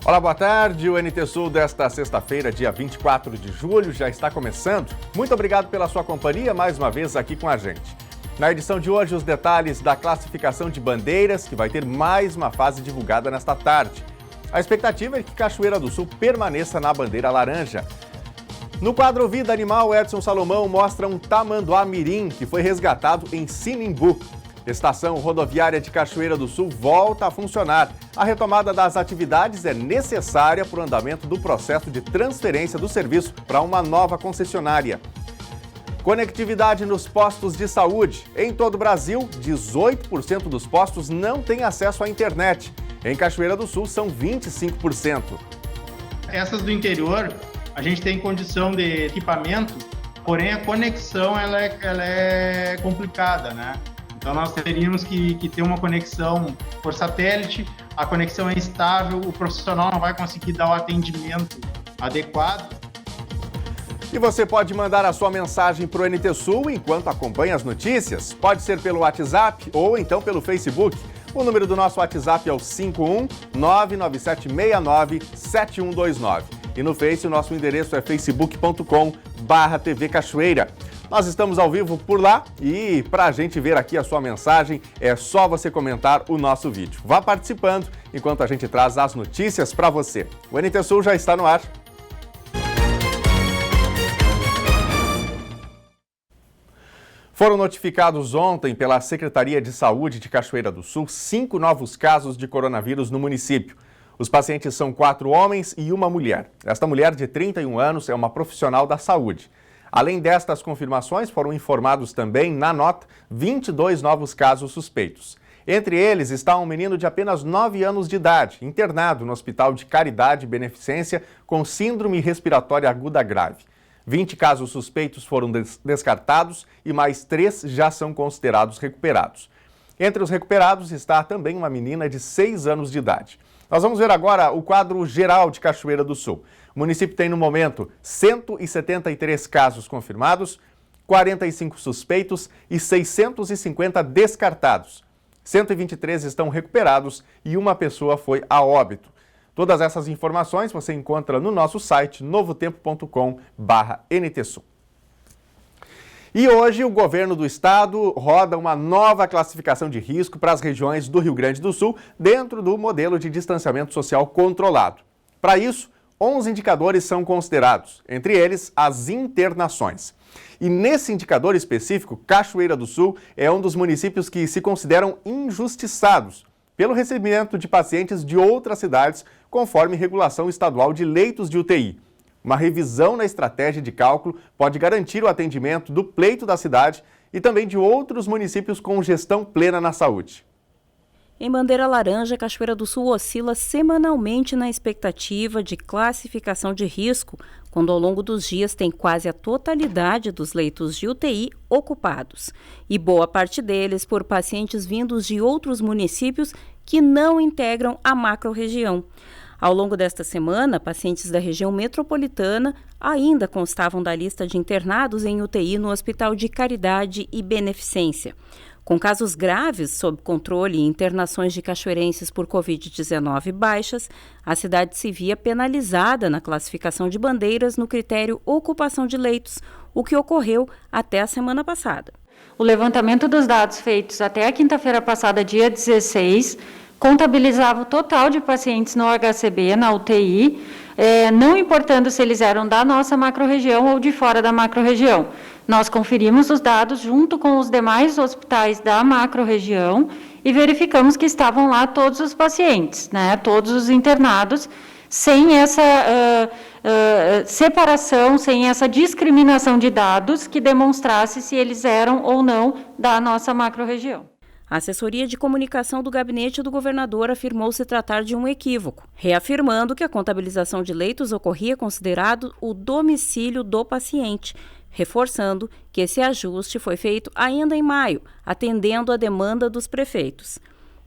Olá, boa tarde. O NT Sul desta sexta-feira, dia 24 de julho, já está começando. Muito obrigado pela sua companhia mais uma vez aqui com a gente. Na edição de hoje, os detalhes da classificação de bandeiras, que vai ter mais uma fase divulgada nesta tarde. A expectativa é que Cachoeira do Sul permaneça na bandeira laranja. No quadro Vida Animal, Edson Salomão mostra um tamanduá mirim que foi resgatado em Sinimbu. Estação rodoviária de Cachoeira do Sul volta a funcionar. A retomada das atividades é necessária para o andamento do processo de transferência do serviço para uma nova concessionária. Conectividade nos postos de saúde. Em todo o Brasil, 18% dos postos não têm acesso à internet. Em Cachoeira do Sul, são 25%. Essas do interior, a gente tem condição de equipamento, porém a conexão ela é complicada, né? Então nós teríamos que ter uma conexão por satélite, a conexão é instável, o profissional não vai conseguir dar o atendimento adequado. E você pode mandar a sua mensagem para o NT Sul enquanto acompanha as notícias. Pode ser pelo WhatsApp ou então pelo Facebook. O número do nosso WhatsApp é o 51997697129. E no Face o nosso endereço é facebook.com/TV Cachoeira. Nós estamos ao vivo por lá e para a gente ver aqui a sua mensagem é só você comentar o nosso vídeo. Vá participando enquanto a gente traz as notícias para você. O NT Sul já está no ar. Foram notificados ontem pela Secretaria de Saúde de Cachoeira do Sul 5 novos casos de coronavírus no município. Os pacientes são 4 homens e uma mulher. Esta mulher, de 31 anos, é uma profissional da saúde. Além destas confirmações, foram informados também, na nota, 22 novos casos suspeitos. Entre eles está um menino de apenas 9 anos de idade, internado no Hospital de Caridade e Beneficência com síndrome respiratória aguda grave. 20 casos suspeitos foram descartados e mais 3 já são considerados recuperados. Entre os recuperados está também uma menina de 6 anos de idade. Nós vamos ver agora o quadro geral de Cachoeira do Sul. O município tem, no momento, 173 casos confirmados, 45 suspeitos e 650 descartados. 123 estão recuperados e uma pessoa foi a óbito. Todas essas informações você encontra no nosso site novotempo.com/NTSul. E hoje o governo do estado roda uma nova classificação de risco para as regiões do Rio Grande do Sul dentro do modelo de distanciamento social controlado. Para isso, 11 indicadores são considerados, entre eles as internações. E nesse indicador específico, Cachoeira do Sul é um dos municípios que se consideram injustiçados pelo recebimento de pacientes de outras cidades, conforme regulação estadual de leitos de UTI. Uma revisão na estratégia de cálculo pode garantir o atendimento do pleito da cidade e também de outros municípios com gestão plena na saúde. Em bandeira laranja, Cachoeira do Sul oscila semanalmente na expectativa de classificação de risco, quando ao longo dos dias tem quase a totalidade dos leitos de UTI ocupados, e boa parte deles por pacientes vindos de outros municípios que não integram a macro-região. Ao longo desta semana, pacientes da região metropolitana ainda constavam da lista de internados em UTI no Hospital de Caridade e Beneficência. Com casos graves sob controle e internações de cachoeirenses por Covid-19 baixas, a cidade se via penalizada na classificação de bandeiras no critério ocupação de leitos, o que ocorreu até a semana passada. O levantamento dos dados feitos até a quinta-feira passada, dia 16, contabilizava o total de pacientes no HCB, na UTI, não importando se eles eram da nossa macro-região ou de fora da macro-região. Nós conferimos os dados junto com os demais hospitais da macro-região e verificamos que estavam lá todos os pacientes, né, todos os internados, sem essa separação, sem essa discriminação de dados que demonstrasse se eles eram ou não da nossa macro-região. A assessoria de comunicação do gabinete do governador afirmou se tratar de um equívoco, reafirmando que a contabilização de leitos ocorria considerado o domicílio do paciente, reforçando que esse ajuste foi feito ainda em maio, atendendo à demanda dos prefeitos.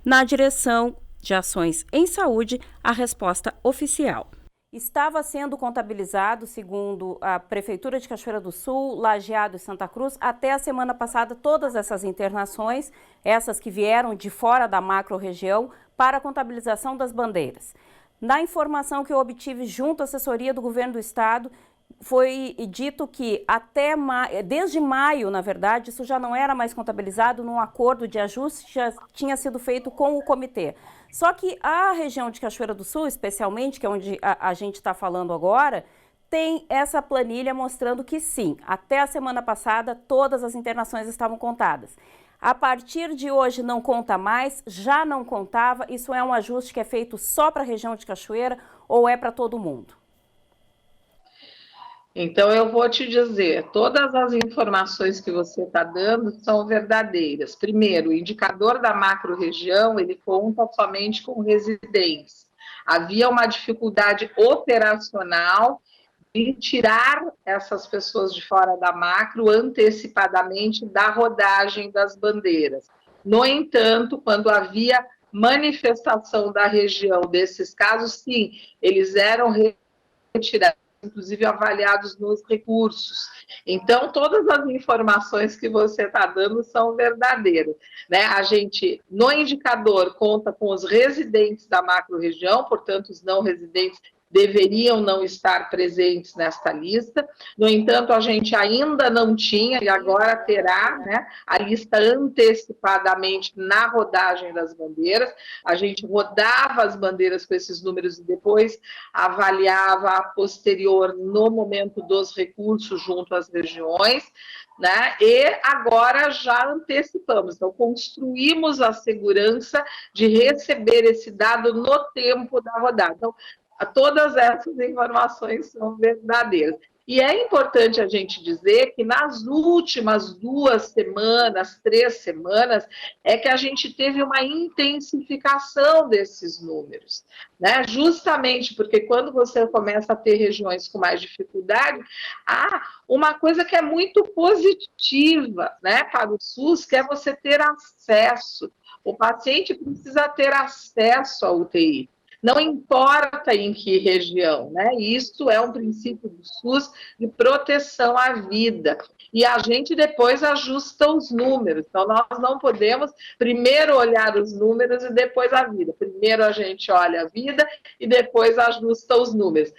Na direção de ações em saúde, a resposta oficial. Estava sendo contabilizado, segundo a Prefeitura de Cachoeira do Sul, Lajeado e Santa Cruz, até a semana passada, todas essas internações, essas que vieram de fora da macro-região, para a contabilização das bandeiras. Na informação que eu obtive junto à assessoria do governo do estado, foi dito que desde maio, na verdade, isso já não era mais contabilizado num acordo de ajuste, já tinha sido feito com o comitê. Só que a região de Cachoeira do Sul, especialmente, que é onde a gente está falando agora, tem essa planilha mostrando que sim, até a semana passada todas as internações estavam contadas. A partir de hoje não conta mais, já não contava, isso é um ajuste que é feito só para a região de Cachoeira ou é para todo mundo? Então, eu vou te dizer, todas as informações que você está dando são verdadeiras. Primeiro, o indicador da macro-região, ele conta somente com residentes. Havia uma dificuldade operacional de tirar essas pessoas de fora da macro antecipadamente da rodagem das bandeiras. No entanto, quando havia manifestação da região desses casos, sim, eles eram retirados, inclusive avaliados nos recursos. Então, todas as informações que você está dando são verdadeiras, né? A gente, no indicador, conta com os residentes da macro-região, portanto, os não residentes deveriam não estar presentes nesta lista. No entanto, a gente ainda não tinha, e agora terá, né, a lista antecipadamente na rodagem das bandeiras. A gente rodava as bandeiras com esses números e depois avaliava a posterior no momento dos recursos junto às regiões, né? E agora já antecipamos, então construímos a segurança de receber esse dado no tempo da rodada. Então, todas essas informações são verdadeiras. E é importante a gente dizer que nas últimas 2 semanas, 3 semanas, é que a gente teve uma intensificação desses números, né? Justamente porque quando você começa a ter regiões com mais dificuldade, há uma coisa que é muito positiva, né, para o SUS, que é você ter acesso. O paciente precisa ter acesso à UTI. Não importa em que região, né? Isso é um princípio do SUS de proteção à vida. E a gente depois ajusta os números. Então, nós não podemos primeiro olhar os números e depois a vida. Primeiro a gente olha a vida e depois ajusta os números.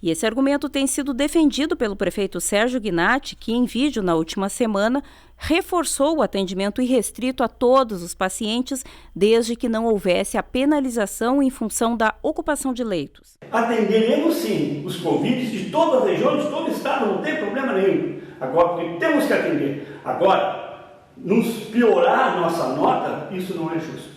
E esse argumento tem sido defendido pelo prefeito Sérgio Gnatti, que em vídeo na última semana reforçou o atendimento irrestrito a todos os pacientes, desde que não houvesse a penalização em função da ocupação de leitos. Atenderemos sim os Covid de toda a região, de todo o estado, não tem problema nenhum. Agora, porque temos que atender. Agora, nos piorar a nossa nota, isso não é justo.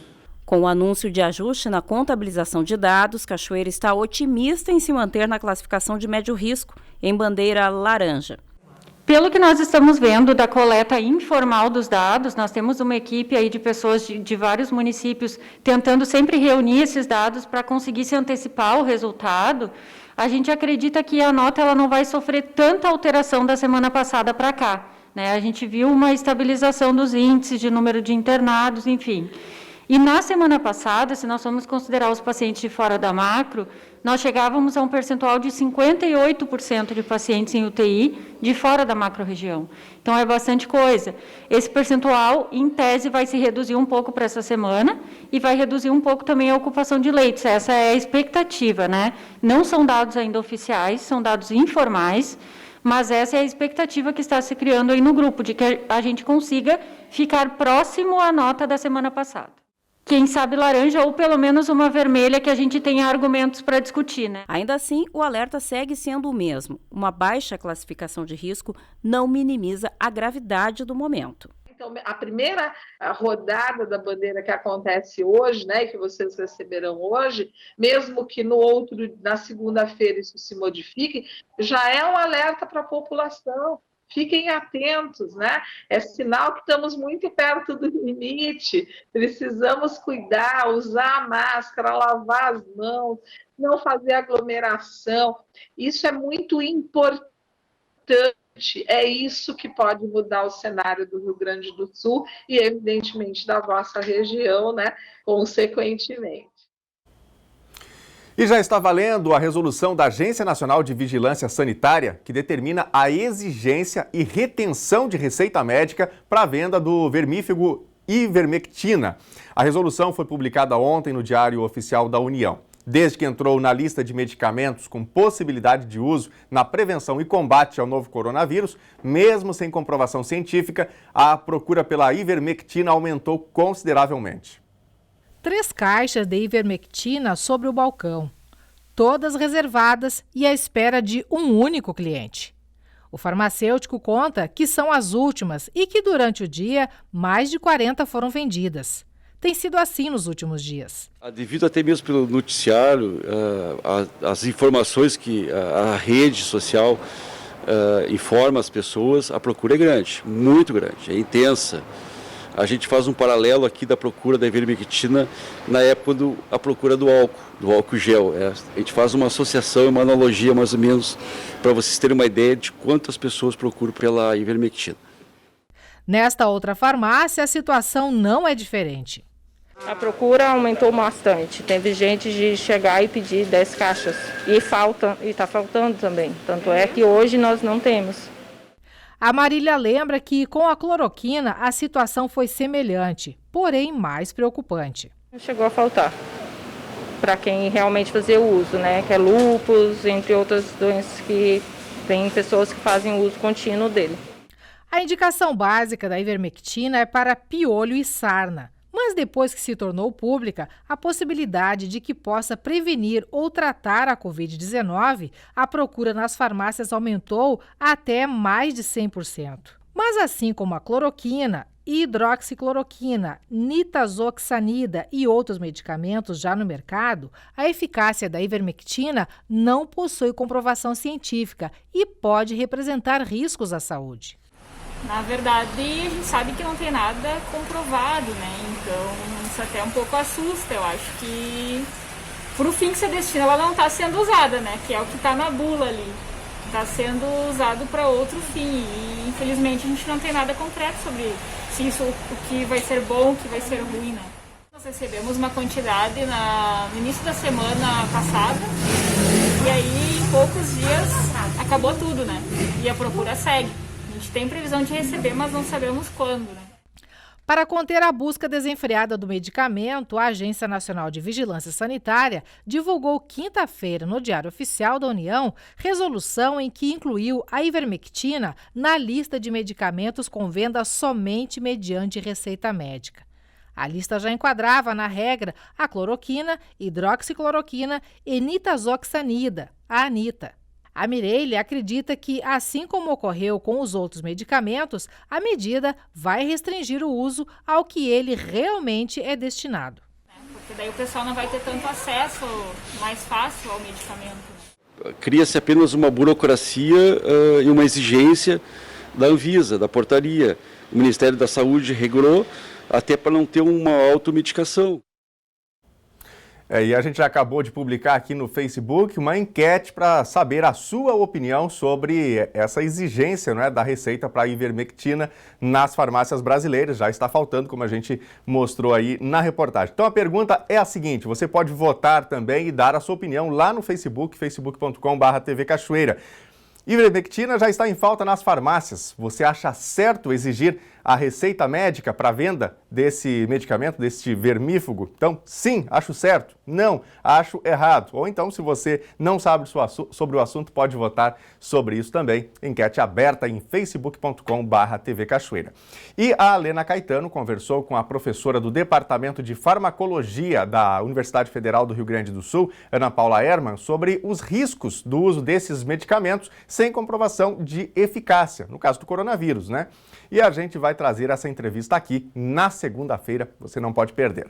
Com o anúncio de ajuste na contabilização de dados, Cachoeira está otimista em se manter na classificação de médio risco, em bandeira laranja. Pelo que nós estamos vendo da coleta informal dos dados, nós temos uma equipe aí de pessoas de vários municípios tentando sempre reunir esses dados para conseguir se antecipar o resultado. A gente acredita que a nota ela não vai sofrer tanta alteração da semana passada para cá, né? A gente viu uma estabilização dos índices de número de internados, enfim. E na semana passada, se nós formos considerar os pacientes de fora da macro, nós chegávamos a um percentual de 58% de pacientes em UTI de fora da macro-região. Então, é bastante coisa. Esse percentual, em tese, vai se reduzir um pouco para essa semana e vai reduzir um pouco também a ocupação de leitos. Essa é a expectativa, né? Não são dados ainda oficiais, são dados informais, mas essa é a expectativa que está se criando aí no grupo, de que a gente consiga ficar próximo à nota da semana passada. Quem sabe laranja ou pelo menos uma vermelha que a gente tenha argumentos para discutir, né? Ainda assim, o alerta segue sendo o mesmo. Uma baixa classificação de risco não minimiza a gravidade do momento. Então, a primeira rodada da bandeira que acontece hoje, né, que vocês receberão hoje, mesmo que na segunda-feira isso se modifique, já é um alerta para a população. Fiquem atentos, né? É sinal que estamos muito perto do limite. Precisamos cuidar, usar a máscara, lavar as mãos, não fazer aglomeração. Isso é muito importante. É isso que pode mudar o cenário do Rio Grande do Sul e, evidentemente, da vossa região, né? Consequentemente. E já está valendo a resolução da Agência Nacional de Vigilância Sanitária, que determina a exigência e retenção de receita médica para a venda do vermífugo ivermectina. A resolução foi publicada ontem no Diário Oficial da União. Desde que entrou na lista de medicamentos com possibilidade de uso na prevenção e combate ao novo coronavírus, mesmo sem comprovação científica, a procura pela ivermectina aumentou consideravelmente. 3 caixas de ivermectina sobre o balcão, todas reservadas e à espera de um único cliente. O farmacêutico conta que são as últimas e que durante o dia mais de 40 foram vendidas. Tem sido assim nos últimos dias. Devido até mesmo pelo noticiário, as informações que a rede social informa as pessoas, a procura é grande, muito grande, é intensa. A gente faz um paralelo aqui da procura da ivermectina na época a procura do álcool gel. A gente faz uma associação, uma analogia mais ou menos, para vocês terem uma ideia de quantas pessoas procuram pela ivermectina. Nesta outra farmácia, a situação não é diferente. A procura aumentou bastante. Teve gente de chegar e pedir 10 caixas. E está faltando também. Tanto é que hoje nós não temos. A Marília lembra que com a cloroquina a situação foi semelhante, porém mais preocupante. Chegou a faltar para quem realmente fazia uso, né? Que é lúpus, entre outras doenças que tem pessoas que fazem uso contínuo dele. A indicação básica da ivermectina é para piolho e sarna. Mas depois que se tornou pública a possibilidade de que possa prevenir ou tratar a Covid-19, a procura nas farmácias aumentou até mais de 100%. Mas assim como a cloroquina, hidroxicloroquina, nitazoxanida e outros medicamentos já no mercado, a eficácia da ivermectina não possui comprovação científica e pode representar riscos à saúde. Na verdade, a gente sabe que não tem nada comprovado, né? Então, isso até um pouco assusta. Eu acho que, para o fim que se destina, ela não está sendo usada, né? Que é o que está na bula ali. Está sendo usado para outro fim. E, infelizmente, a gente não tem nada concreto sobre se isso, o que vai ser bom, o que vai ser ruim, né? Nós recebemos uma quantidade no início da semana passada. E aí, em poucos dias, acabou tudo, né? E a procura segue. A gente tem previsão de receber, mas não sabemos quando, né? Para conter a busca desenfreada do medicamento, a Agência Nacional de Vigilância Sanitária divulgou quinta-feira no Diário Oficial da União resolução em que incluiu a ivermectina na lista de medicamentos com venda somente mediante receita médica. A lista já enquadrava na regra a cloroquina, hidroxicloroquina e nitazoxanida, a Anita. A Mireille acredita que, assim como ocorreu com os outros medicamentos, a medida vai restringir o uso ao que ele realmente é destinado. Porque daí o pessoal não vai ter tanto acesso mais fácil ao medicamento. Cria-se apenas uma burocracia e uma exigência da Anvisa, da portaria. O Ministério da Saúde regulou até para não ter uma automedicação. E a gente já acabou de publicar aqui no Facebook uma enquete para saber a sua opinião sobre essa exigência, né, da receita para a ivermectina nas farmácias brasileiras. Já está faltando, como a gente mostrou aí na reportagem. Então a pergunta é a seguinte: você pode votar também e dar a sua opinião lá no Facebook, facebook.com/TV Cachoeira. Ivermectina já está em falta nas farmácias. Você acha certo exigir a receita médica para a venda desse medicamento, desse vermífugo? Então, sim, acho certo. Não, acho errado. Ou então, se você não sabe sobre o assunto, pode votar sobre isso também. Enquete aberta em facebook.com/TV Cachoeira. E a Alena Caetano conversou com a professora do Departamento de Farmacologia da Universidade Federal do Rio Grande do Sul, Ana Paula Hermann, sobre os riscos do uso desses medicamentos sem comprovação de eficácia, no caso do coronavírus, né? E a gente vai trazer essa entrevista aqui na segunda-feira, você não pode perder.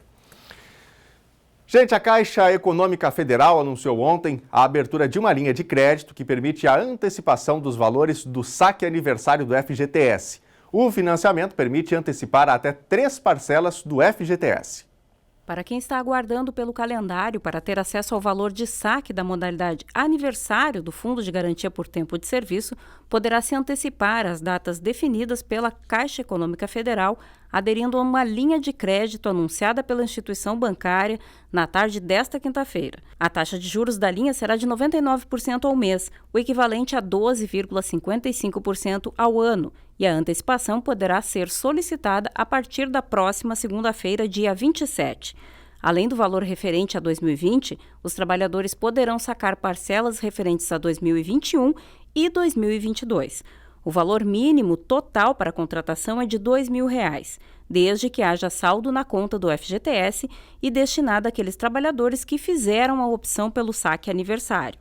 Gente, a Caixa Econômica Federal anunciou ontem a abertura de uma linha de crédito que permite a antecipação dos valores do saque aniversário do FGTS. O financiamento permite antecipar até 3 parcelas do FGTS. Para quem está aguardando pelo calendário para ter acesso ao valor de saque da modalidade aniversário do Fundo de Garantia por Tempo de Serviço, poderá se antecipar às datas definidas pela Caixa Econômica Federal, aderindo a uma linha de crédito anunciada pela instituição bancária na tarde desta quinta-feira. A taxa de juros da linha será de 99% ao mês, o equivalente a 12,55% ao ano, e a antecipação poderá ser solicitada a partir da próxima segunda-feira, dia 27. Além do valor referente a 2020, os trabalhadores poderão sacar parcelas referentes a 2021 e 2022. O valor mínimo total para a contratação é de R$ 2.000, desde que haja saldo na conta do FGTS e destinado àqueles trabalhadores que fizeram a opção pelo saque aniversário.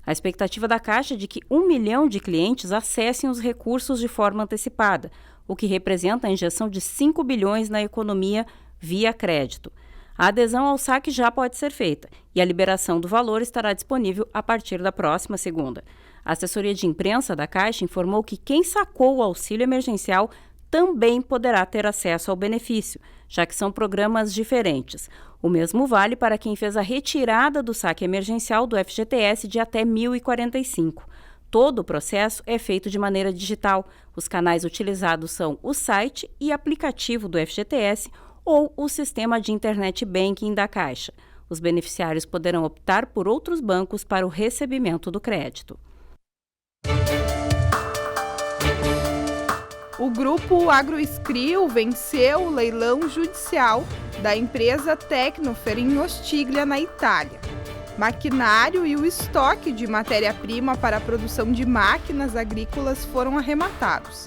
A expectativa da Caixa é de que 1 milhão de clientes acessem os recursos de forma antecipada, o que representa a injeção de 5 bilhões na economia via crédito. A adesão ao saque já pode ser feita e a liberação do valor estará disponível a partir da próxima segunda. A assessoria de imprensa da Caixa informou que quem sacou o auxílio emergencial também poderá ter acesso ao benefício, já que são programas diferentes. O mesmo vale para quem fez a retirada do saque emergencial do FGTS de até R$ 1.045. Todo o processo é feito de maneira digital. Os canais utilizados são o site e aplicativo do FGTS ou o sistema de internet banking da Caixa. Os beneficiários poderão optar por outros bancos para o recebimento do crédito. O grupo AgroScrio venceu o leilão judicial da empresa Tecnofer em Ostiglia, na Itália. Maquinário e o estoque de matéria-prima para a produção de máquinas agrícolas foram arrematados.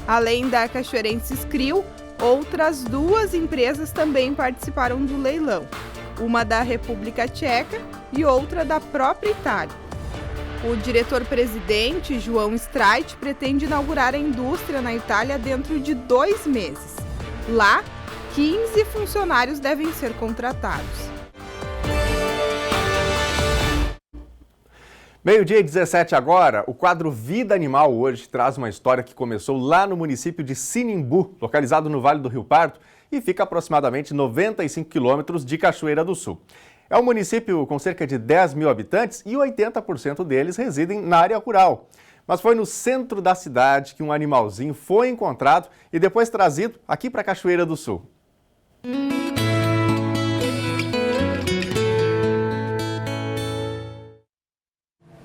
Além da cachoeirense Scrio, outras 2 empresas também participaram do leilão, uma da República Tcheca e outra da própria Itália. O diretor-presidente, João Streit, pretende inaugurar a indústria na Itália dentro de 2 meses. Lá, 15 funcionários devem ser contratados. Meio-dia e 17 agora, o quadro Vida Animal hoje traz uma história que começou lá no município de Sinimbu, localizado no Vale do Rio Pardo, e fica a aproximadamente 95 quilômetros de Cachoeira do Sul. É um município com cerca de 10 mil habitantes e 80% deles residem na área rural. Mas foi no centro da cidade que um animalzinho foi encontrado e depois trazido aqui para Cachoeira do Sul.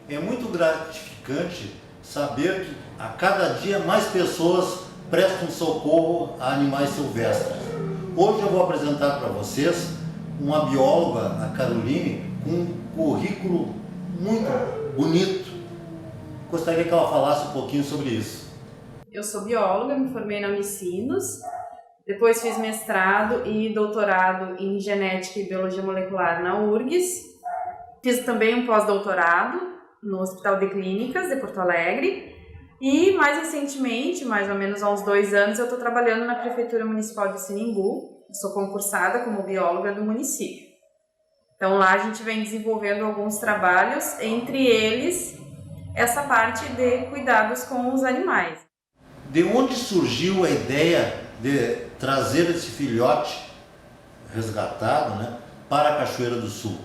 É muito gratificante saber que a cada dia mais pessoas prestam socorro a animais silvestres. Hoje eu vou apresentar para vocês uma bióloga, a Caroline, com um currículo muito bonito. Gostaria que ela falasse um pouquinho sobre isso. Eu sou bióloga, me formei na Unicinos, depois fiz mestrado e doutorado em genética e biologia molecular na URGS. Fiz também um pós-doutorado no Hospital de Clínicas de Porto Alegre. E mais recentemente, mais ou menos há uns 2 anos, eu estou trabalhando na Prefeitura Municipal de Sinimbu. Sou concursada como bióloga do município. Então lá a gente vem desenvolvendo alguns trabalhos, entre eles essa parte de cuidados com os animais. De onde surgiu a ideia de trazer esse filhote resgatado, para a Cachoeira do Sul?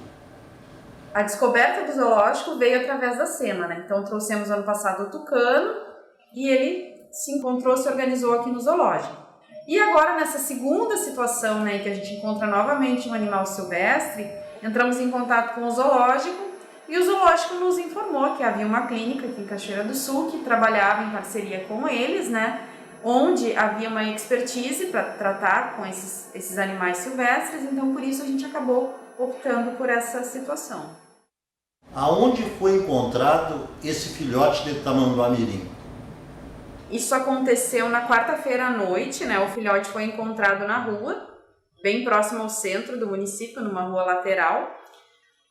A descoberta do zoológico veio através da SEMA, Então trouxemos ano passado o tucano e ele se organizou aqui no zoológico. E agora, nessa segunda situação, em que a gente encontra novamente um animal silvestre, entramos em contato com o zoológico e o zoológico nos informou que havia uma clínica aqui em Cachoeira do Sul que trabalhava em parceria com eles, onde havia uma expertise para tratar com esses animais silvestres, então por isso a gente acabou optando por essa situação. Aonde foi encontrado esse filhote de tamanduá-mirim? Isso aconteceu na quarta-feira à noite, O filhote foi encontrado na rua, bem próximo ao centro do município, numa rua lateral,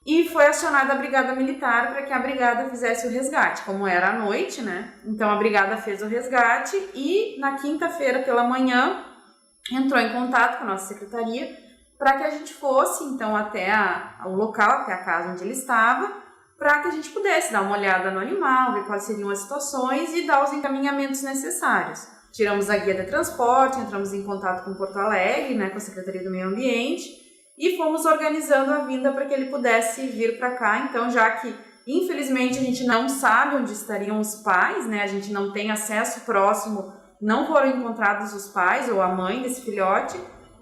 e foi acionada a Brigada Militar para que a Brigada fizesse o resgate, como era à noite, Então a Brigada fez o resgate e na quinta-feira pela manhã entrou em contato com a nossa secretaria para que a gente fosse, então, até o local, até a casa onde ele estava, para que a gente pudesse dar uma olhada no animal, ver quais seriam as situações e dar os encaminhamentos necessários. Tiramos a guia de transporte, entramos em contato com Porto Alegre, com a Secretaria do Meio Ambiente, e fomos organizando a vinda para que ele pudesse vir para cá. Então, já que, infelizmente, a gente não sabe onde estariam os pais, a gente não tem acesso próximo, não foram encontrados os pais ou a mãe desse filhote,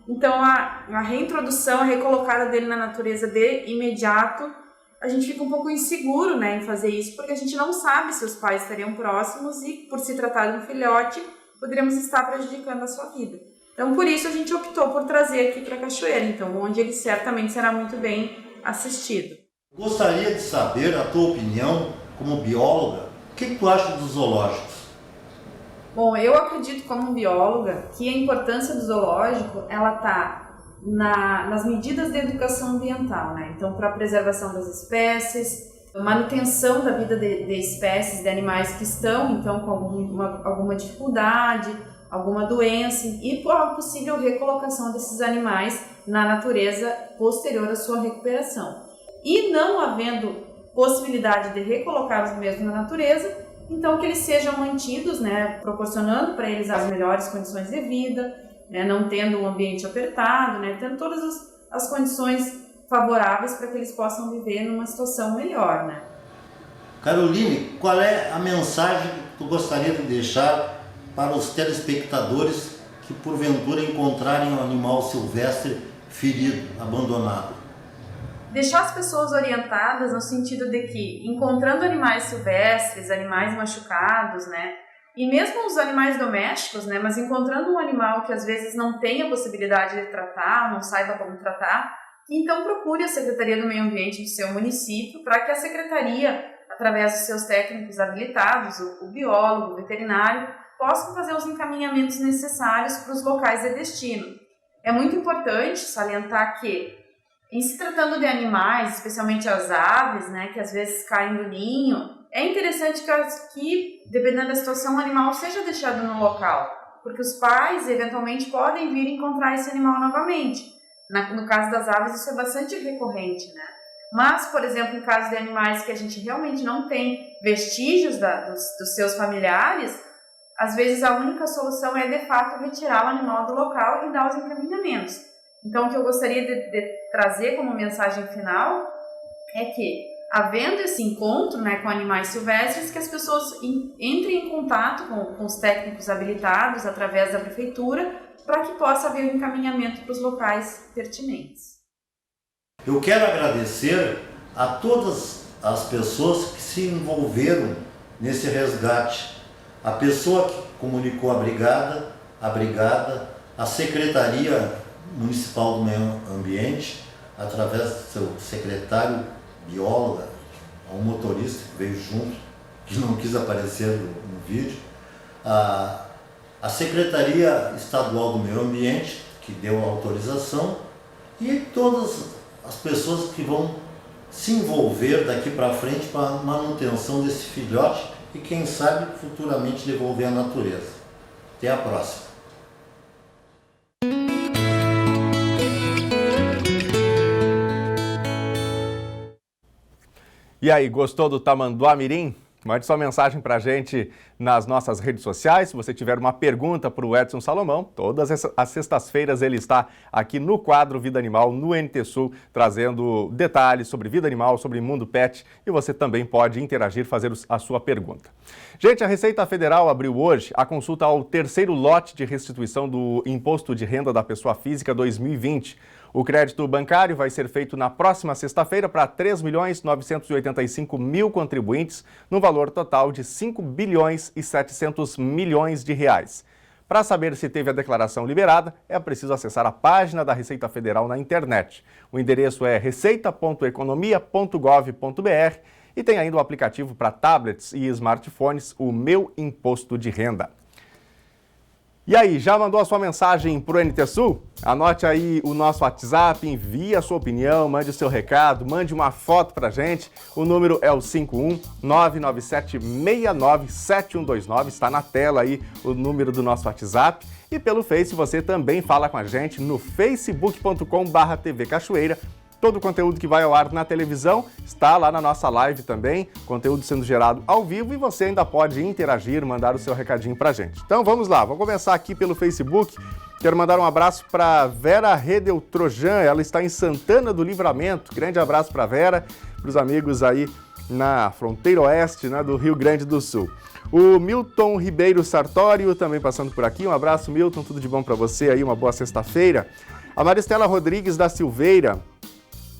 então a reintrodução, a recolocada dele na natureza de imediato, a gente fica um pouco inseguro, em fazer isso, porque a gente não sabe se os pais estariam próximos e, por se tratar de um filhote, poderíamos estar prejudicando a sua vida. Então, por isso, a gente optou por trazer aqui para Cachoeira, então, onde ele certamente será muito bem assistido. Gostaria de saber a tua opinião como bióloga. O que tu acha dos zoológicos? Bom, eu acredito como bióloga que a importância do zoológico ela está nas medidas de educação ambiental, né? Então, para a preservação das espécies, manutenção da vida de espécies, de animais que estão, então, com alguma dificuldade, alguma doença e a possível recolocação desses animais na natureza posterior à sua recuperação. E não havendo possibilidade de recolocar os mesmos na natureza, então que eles sejam mantidos, né, proporcionando para eles as melhores condições de vida, né, não tendo um ambiente apertado, né, tendo todas as condições favoráveis para que eles possam viver numa situação melhor, né. Caroline, qual é a mensagem que tu gostaria de deixar para os telespectadores que porventura encontrarem um animal silvestre ferido, abandonado? Deixar as pessoas orientadas no sentido de que, encontrando animais silvestres, animais machucados, né, e mesmo os animais domésticos, né, mas encontrando um animal que às vezes não tem a possibilidade de tratar, não saiba como tratar, então procure a Secretaria do Meio Ambiente do seu município para que a Secretaria, através dos seus técnicos habilitados, o biólogo, o veterinário, possam fazer os encaminhamentos necessários para os locais de destino. É muito importante salientar que, em se tratando de animais, especialmente as aves, né, que às vezes caem do ninho, é interessante que, dependendo da situação, o animal seja deixado no local, porque os pais, eventualmente, podem vir encontrar esse animal novamente. No caso das aves, isso é bastante recorrente, né? Mas, por exemplo, em caso de animais que a gente realmente não tem vestígios dos seus familiares, às vezes a única solução é, de fato, retirar o animal do local e dar os encaminhamentos. Então, o que eu gostaria de trazer como mensagem final é que, havendo esse encontro, né, com animais silvestres, que as pessoas entrem em contato com os técnicos habilitados através da prefeitura para que possa haver um encaminhamento para os locais pertinentes. Eu quero agradecer a todas as pessoas que se envolveram nesse resgate. A pessoa que comunicou a brigada, a Secretaria Municipal do Meio Ambiente, através do seu secretário, bióloga, um motorista que veio junto, que não quis aparecer no vídeo, a Secretaria Estadual do Meio Ambiente, que deu a autorização, e todas as pessoas que vão se envolver daqui para frente para a manutenção desse filhote e, quem sabe, futuramente devolver à natureza. Até a próxima. E aí, gostou do Tamanduá Mirim? Mande sua mensagem para a gente nas nossas redes sociais. Se você tiver uma pergunta para o Edson Salomão, todas as sextas-feiras ele está aqui no quadro Vida Animal, no NT Sul, trazendo detalhes sobre vida animal, sobre mundo pet, e você também pode interagir, fazer a sua pergunta. Gente, a Receita Federal abriu hoje a consulta ao terceiro lote de restituição do Imposto de Renda da Pessoa Física 2020. O crédito bancário vai ser feito na próxima sexta-feira para 3.985.000 contribuintes, no valor total de 5 bilhões e 700 milhões de reais. Para saber se teve a declaração liberada, é preciso acessar a página da Receita Federal na internet. O endereço é receita.economia.gov.br e tem ainda o aplicativo para tablets e smartphones, o Meu Imposto de Renda. E aí, já mandou a sua mensagem para o NT Sul? Anote aí o nosso WhatsApp, envie a sua opinião, mande o seu recado, mande uma foto para a gente. O número é o 51997697129, está na tela aí o número do nosso WhatsApp. E pelo Face você também fala com a gente no facebook.com/TV Cachoeira. Todo o conteúdo que vai ao ar na televisão está lá na nossa live também, conteúdo sendo gerado ao vivo e você ainda pode interagir, mandar o seu recadinho pra gente. Então vamos lá, vamos começar aqui pelo Facebook. Quero mandar um abraço para Vera Redel Trojan, ela está em Santana do Livramento. Grande abraço para Vera, para os amigos aí na fronteira oeste, né, do Rio Grande do Sul. O Milton Ribeiro Sartório também passando por aqui. Um abraço, Milton, tudo de bom para você aí, uma boa sexta-feira. A Maristela Rodrigues da Silveira.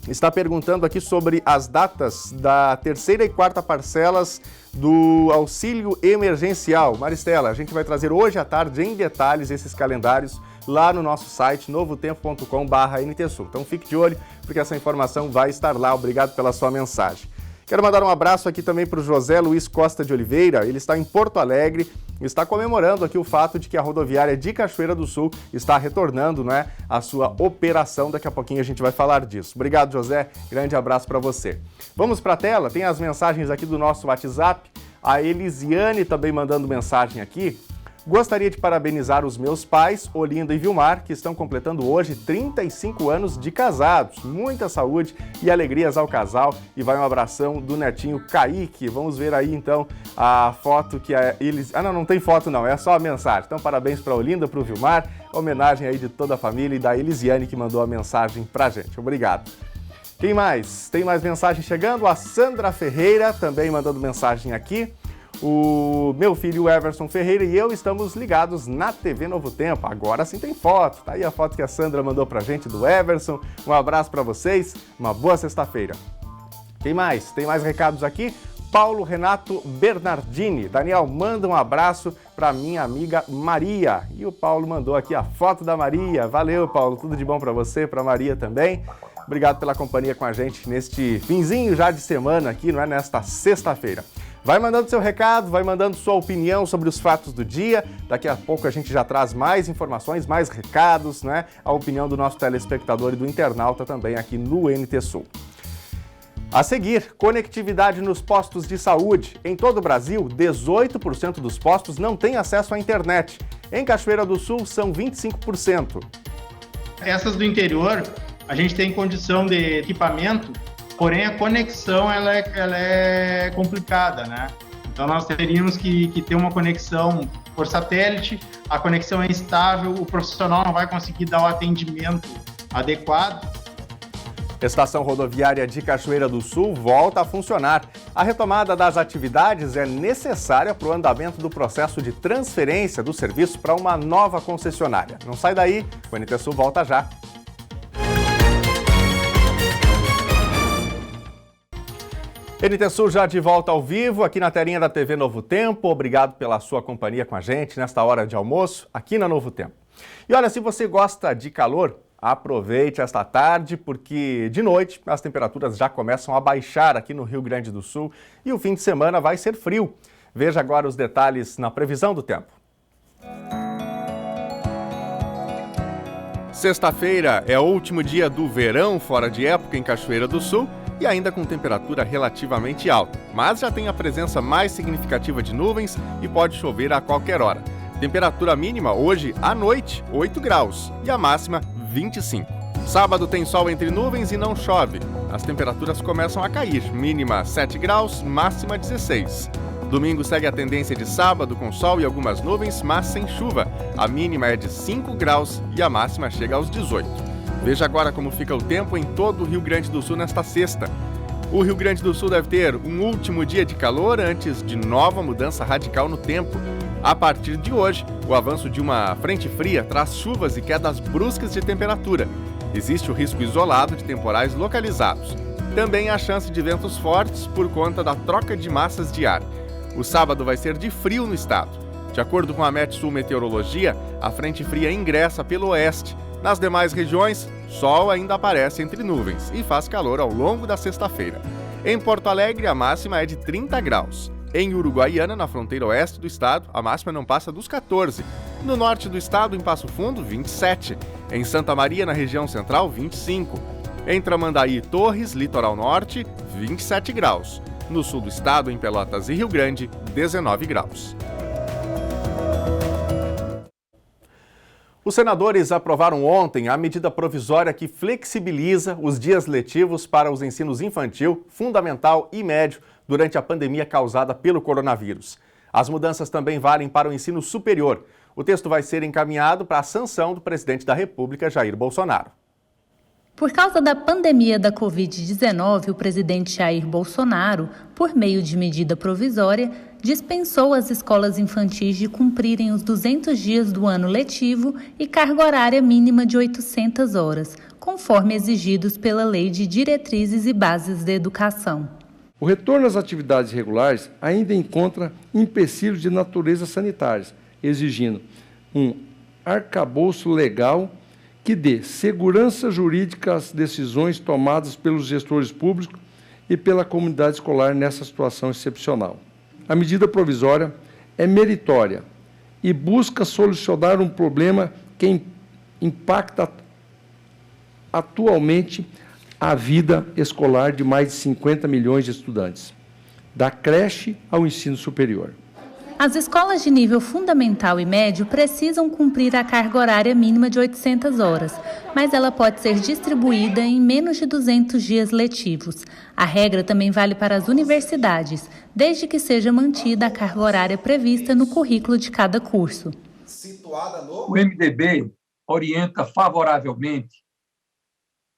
está perguntando aqui sobre as datas da terceira e quarta parcelas do auxílio emergencial. Maristela, a gente vai trazer hoje à tarde em detalhes esses calendários lá no nosso site novotempo.com/NTSul. Então fique de olho, porque essa informação vai estar lá. Obrigado pela sua mensagem. Quero mandar um abraço aqui também para o José Luiz Costa de Oliveira. Ele está em Porto Alegre, está comemorando aqui o fato de que a rodoviária de Cachoeira do Sul está retornando, né, a sua operação. Daqui a pouquinho a gente vai falar disso. Obrigado, José. Grande abraço para você. Vamos para a tela, tem as mensagens aqui do nosso WhatsApp. A Elisiane também mandando mensagem aqui. Gostaria de parabenizar os meus pais, Olinda e Vilmar, que estão completando hoje 35 anos de casados. Muita saúde e alegrias ao casal. E vai um abração do netinho Kaique. Vamos ver aí, então, a foto que eles... não tem foto não, é só a mensagem. Então, parabéns para a Olinda, para o Vilmar. Homenagem aí de toda a família e da Elisiane, que mandou a mensagem pra gente. Obrigado. Quem mais? Tem mais mensagem chegando? A Sandra Ferreira também mandando mensagem aqui. O meu filho Everson Ferreira e eu estamos ligados na TV Novo Tempo. Agora sim tem foto. Tá aí a foto que a Sandra mandou pra gente do Everson. Um abraço para vocês. Uma boa sexta-feira. Quem mais? Tem mais recados aqui. Paulo Renato Bernardini. Daniel, manda um abraço para minha amiga Maria. E o Paulo mandou aqui a foto da Maria. Valeu, Paulo. Tudo de bom para você, para Maria também. Obrigado pela companhia com a gente neste finzinho já de semana aqui, não é? Nesta sexta-feira. Vai mandando seu recado, vai mandando sua opinião sobre os fatos do dia. Daqui a pouco a gente já traz mais informações, mais recados, né? A opinião do nosso telespectador e do internauta também aqui no NTSul. A seguir, conectividade nos postos de saúde. Em todo o Brasil, 18% dos postos não têm acesso à internet. Em Cachoeira do Sul, são 25%. Essas do interior, a gente tem condição de equipamento, porém a conexão ela é complicada, né? Então nós teríamos que ter uma conexão por satélite, a conexão é instável, o profissional não vai conseguir dar o atendimento adequado. Estação rodoviária de Cachoeira do Sul volta a funcionar. A retomada das atividades é necessária para o andamento do processo de transferência do serviço para uma nova concessionária. Não sai daí, o NTSul volta já. NTSul já de volta ao vivo, aqui na telinha da TV Novo Tempo. Obrigado pela sua companhia com a gente nesta hora de almoço, aqui na Novo Tempo. E olha, se você gosta de calor, aproveite esta tarde, porque de noite as temperaturas já começam a baixar aqui no Rio Grande do Sul e o fim de semana vai ser frio. Veja agora os detalhes na previsão do tempo. Sexta-feira é o último dia do verão fora de época em Cachoeira do Sul e ainda com temperatura relativamente alta, mas já tem a presença mais significativa de nuvens e pode chover a qualquer hora. Temperatura mínima hoje à noite, 8 graus, e a máxima, 25. Sábado tem sol entre nuvens e não chove. As temperaturas começam a cair, mínima 7 graus, máxima 16. Domingo segue a tendência de sábado com sol e algumas nuvens, mas sem chuva. A mínima é de 5 graus e a máxima chega aos 18. Veja agora como fica o tempo em todo o Rio Grande do Sul nesta sexta. O Rio Grande do Sul deve ter um último dia de calor antes de nova mudança radical no tempo. A partir de hoje, o avanço de uma frente fria traz chuvas e quedas bruscas de temperatura. Existe o risco isolado de temporais localizados. Também há chance de ventos fortes por conta da troca de massas de ar. O sábado vai ser de frio no estado. De acordo com a Metsul Meteorologia, a frente fria ingressa pelo oeste. Nas demais regiões, sol ainda aparece entre nuvens e faz calor ao longo da sexta-feira. Em Porto Alegre, a máxima é de 30 graus. Em Uruguaiana, na fronteira oeste do estado, a máxima não passa dos 14. No norte do estado, em Passo Fundo, 27. Em Santa Maria, na região central, 25. Em Tramandaí e Torres, litoral norte, 27 graus. No sul do estado, em Pelotas e Rio Grande, 19 graus. Os senadores aprovaram ontem a medida provisória que flexibiliza os dias letivos para os ensinos infantil, fundamental e médio durante a pandemia causada pelo coronavírus. As mudanças também valem para o ensino superior. O texto vai ser encaminhado para a sanção do presidente da República, Jair Bolsonaro. Por causa da pandemia da Covid-19, o presidente Jair Bolsonaro, por meio de medida provisória, dispensou as escolas infantis de cumprirem os 200 dias do ano letivo e carga horária mínima de 800 horas, conforme exigidos pela Lei de Diretrizes e Bases da Educação. O retorno às atividades regulares ainda encontra empecilhos de natureza sanitária, exigindo um arcabouço legal que dê segurança jurídica às decisões tomadas pelos gestores públicos e pela comunidade escolar nessa situação excepcional. A medida provisória é meritória e busca solucionar um problema que impacta atualmente a vida escolar de mais de 50 milhões de estudantes, da creche ao ensino superior. As escolas de nível fundamental e médio precisam cumprir a carga horária mínima de 800 horas, mas ela pode ser distribuída em menos de 200 dias letivos. A regra também vale para as universidades, desde que seja mantida a carga horária prevista no currículo de cada curso. O MDB orienta favoravelmente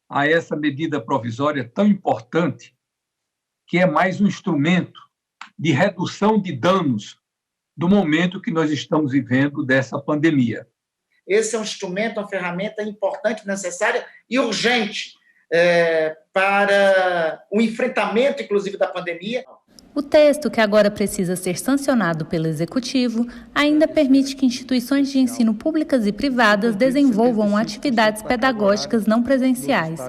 a essa medida provisória tão importante, que é mais um instrumento de redução de danos do momento que nós estamos vivendo dessa pandemia. Esse é um instrumento, uma ferramenta importante, necessária e urgente para o enfrentamento, inclusive, da pandemia. O texto, que agora precisa ser sancionado pelo Executivo, ainda permite que instituições de ensino públicas e privadas desenvolvam atividades pedagógicas não presenciais.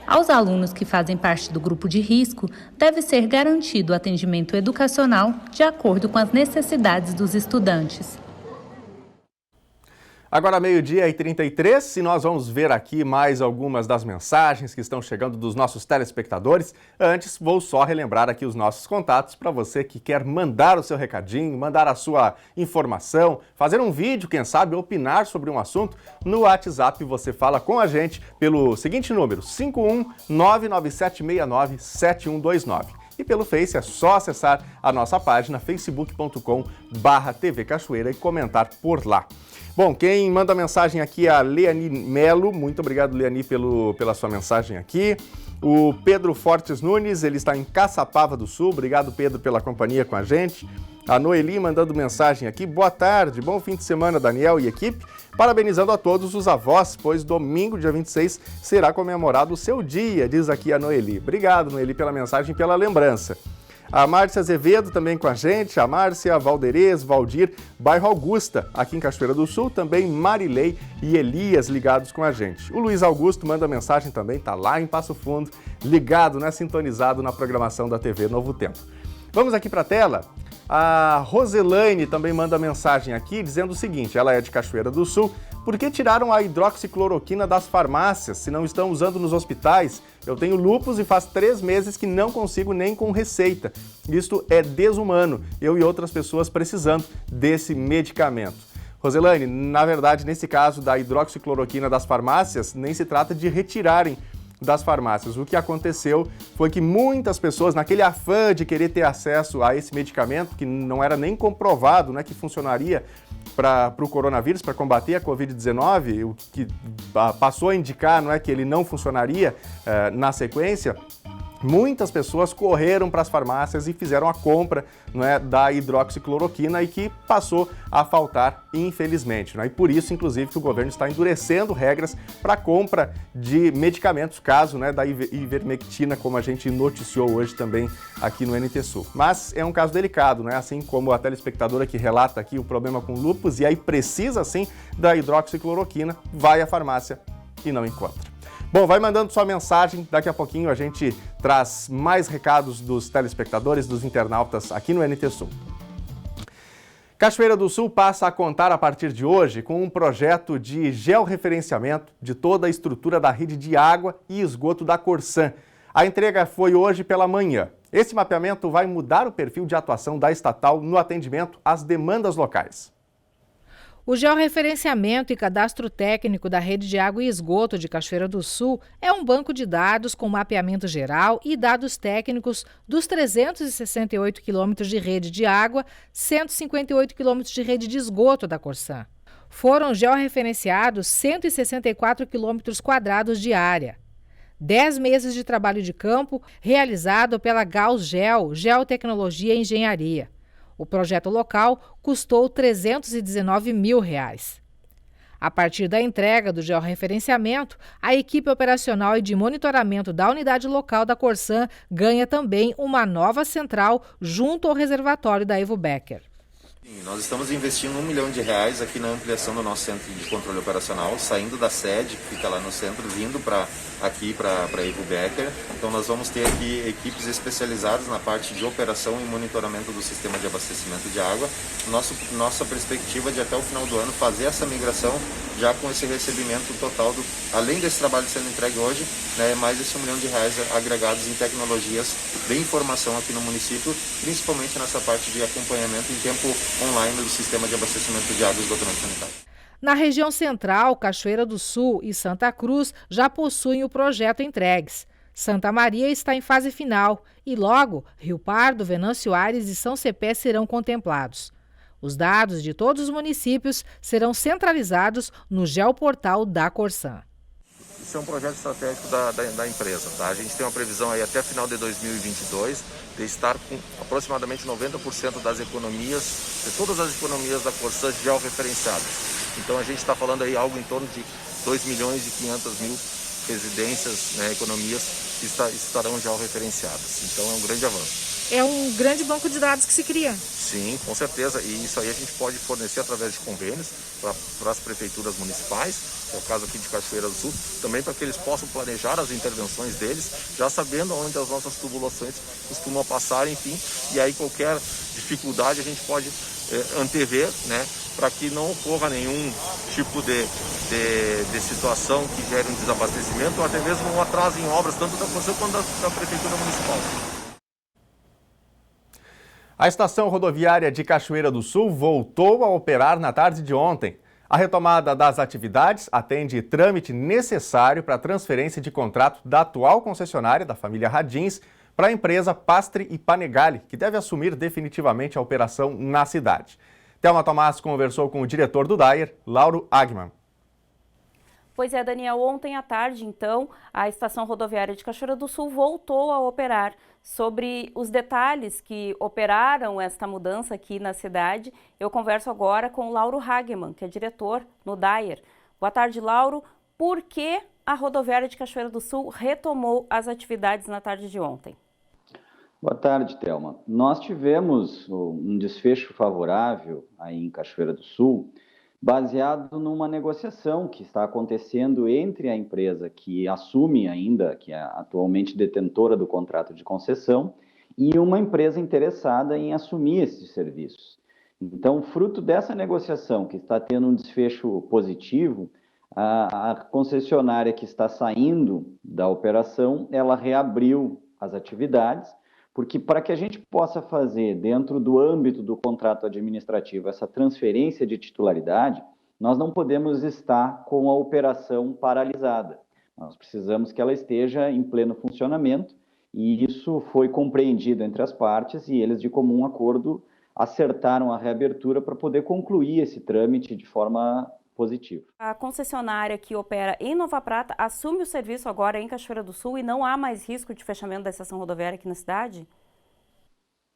Aos alunos que fazem parte do grupo de risco, deve ser garantido o atendimento educacional de acordo com as necessidades dos estudantes. Agora 12h33, e nós vamos ver aqui mais algumas das mensagens que estão chegando dos nossos telespectadores. Antes, vou só relembrar aqui os nossos contatos para você que quer mandar o seu recadinho, mandar a sua informação, fazer um vídeo, quem sabe, opinar sobre um assunto. No WhatsApp você fala com a gente pelo seguinte número, 51997697129. E pelo Face é só acessar a nossa página facebook.com/TV Cachoeira e comentar por lá. Bom, quem manda mensagem aqui é a Leani Melo. Muito obrigado, Leani, pela sua mensagem aqui. O Pedro Fortes Nunes, ele está em Caçapava do Sul. Obrigado, Pedro, pela companhia com a gente. A Noeli mandando mensagem aqui. Boa tarde, bom fim de semana, Daniel e equipe. Parabenizando a todos os avós, pois domingo, dia 26, será comemorado o seu dia, diz aqui a Noeli. Obrigado, Noeli, pela mensagem e pela lembrança. A Márcia Azevedo também com a gente, a Márcia, Valderez, Valdir, bairro Augusta, aqui em Cachoeira do Sul, também Marilei e Elias ligados com a gente. O Luiz Augusto manda mensagem também, tá lá em Passo Fundo, ligado, né, sintonizado na programação da TV Novo Tempo. Vamos aqui para a tela. A Roselaine também manda mensagem aqui dizendo o seguinte, ela é de Cachoeira do Sul. Por que tiraram a hidroxicloroquina das farmácias, se não estão usando nos hospitais? Eu tenho lúpus e faz 3 meses que não consigo nem com receita. Isto é desumano, eu e outras pessoas precisando desse medicamento. Roselaine, na verdade, nesse caso da hidroxicloroquina das farmácias, nem se trata de retirarem das farmácias. O que aconteceu foi que muitas pessoas, naquele afã de querer ter acesso a esse medicamento, que não era nem comprovado, né, que funcionaria para o coronavírus, para combater a Covid-19, o que passou a indicar, não é, que ele não funcionaria na sequência, muitas pessoas correram para as farmácias e fizeram a compra, não é, da hidroxicloroquina e que passou a faltar, infelizmente. Não é? E por isso, inclusive, que o governo está endurecendo regras para a compra de medicamentos, caso, né, da ivermectina, como a gente noticiou hoje também aqui no NT Sul. Mas é um caso delicado, né? Assim como a telespectadora que relata aqui o problema com lúpus e aí precisa, sim, da hidroxicloroquina, vai à farmácia e não encontra. Bom, vai mandando sua mensagem, daqui a pouquinho a gente traz mais recados dos telespectadores, dos internautas aqui no NT Sul. Cachoeira do Sul passa a contar a partir de hoje com um projeto de georreferenciamento de toda a estrutura da rede de água e esgoto da Corsan. A entrega foi hoje pela manhã. Esse mapeamento vai mudar o perfil de atuação da estatal no atendimento às demandas locais. O georreferenciamento e cadastro técnico da rede de água e esgoto de Cachoeira do Sul é um banco de dados com mapeamento geral e dados técnicos dos 368 quilômetros de rede de água, 158 quilômetros de rede de esgoto da Corsan. Foram georreferenciados 164 quilômetros quadrados de área. 10 meses de trabalho de campo realizado pela Gauss Geo, Geotecnologia e Engenharia. O projeto local custou R$ 319 mil. A partir da entrega do georreferenciamento, a equipe operacional e de monitoramento da unidade local da Corsan ganha também uma nova central junto ao reservatório da Evo Becker. Nós estamos investindo R$1 milhão aqui na ampliação do nosso centro de controle operacional, saindo da sede, que fica lá no centro, vindo para Evo Becker. Então nós vamos ter aqui equipes especializadas na parte de operação e monitoramento do sistema de abastecimento de água. Nossa perspectiva de até o final do ano fazer essa migração já com esse recebimento total, além desse trabalho sendo entregue hoje, né, mais esse R$1 milhão agregados em tecnologias de informação aqui no município, principalmente nessa parte de acompanhamento em tempo online do sistema de abastecimento de água e esgotamento sanitário. Na região central, Cachoeira do Sul e Santa Cruz já possuem o projeto entregues. Santa Maria está em fase final e logo Rio Pardo, Venâncio Aires e São Cepé serão contemplados. Os dados de todos os municípios serão centralizados no geoportal da Corsan. Isso é um projeto estratégico da empresa. Tá? A gente tem uma previsão aí até final de 2022 de estar com aproximadamente 90% das economias, de todas as economias da Corsan georreferenciadas. Então a gente está falando aí algo em torno de 2 milhões e 500 mil residências, né, economias que estarão georreferenciadas. Então é um grande avanço. É um grande banco de dados que se cria. Sim, com certeza. E isso aí a gente pode fornecer através de convênios para as prefeituras municipais, que é o caso aqui de Cachoeira do Sul, também para que eles possam planejar as intervenções deles, já sabendo onde as nossas tubulações costumam passar, enfim. E aí qualquer dificuldade a gente pode antever, né, para que não ocorra nenhum tipo de situação que gere um desabastecimento ou até mesmo um atraso em obras, tanto da Corsan quanto da prefeitura municipal. A estação rodoviária de Cachoeira do Sul voltou a operar na tarde de ontem. A retomada das atividades atende trâmite necessário para a transferência de contrato da atual concessionária da família Radins para a empresa Pastry e Panigale, que deve assumir definitivamente a operação na cidade. Thelma Tomás conversou com o diretor do DAIR, Lauro Agman. Pois é, Daniel, ontem à tarde, então, a estação rodoviária de Cachoeira do Sul voltou a operar. Sobre os detalhes que operaram esta mudança aqui na cidade, eu converso agora com o Lauro Hagman, que é diretor no DAIR. Boa tarde, Lauro. Por que a rodoviária de Cachoeira do Sul retomou as atividades na tarde de ontem? Boa tarde, Thelma. Nós tivemos um desfecho favorável aí em Cachoeira do Sul, baseado numa negociação que está acontecendo entre a empresa que assume ainda, que é atualmente detentora do contrato de concessão, e uma empresa interessada em assumir esses serviços. Então, fruto dessa negociação, que está tendo um desfecho positivo, a concessionária que está saindo da operação, ela reabriu as atividades, porque para que a gente possa fazer, dentro do âmbito do contrato administrativo, essa transferência de titularidade, nós não podemos estar com a operação paralisada. Nós precisamos que ela esteja em pleno funcionamento, e isso foi compreendido entre as partes, e eles, de comum acordo, acertaram a reabertura para poder concluir esse trâmite de forma positiva. A concessionária que opera em Nova Prata assume o serviço agora em Cachoeira do Sul e não há mais risco de fechamento da estação rodoviária aqui na cidade?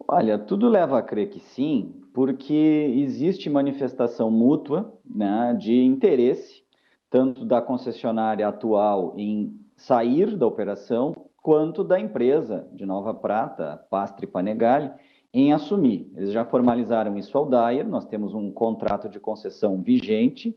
Olha, tudo leva a crer que sim, porque existe manifestação mútua, né, de interesse, tanto da concessionária atual em sair da operação, quanto da empresa de Nova Prata, Pastry e Panigale, em assumir. Eles já formalizaram isso ao DAIR, nós temos um contrato de concessão vigente,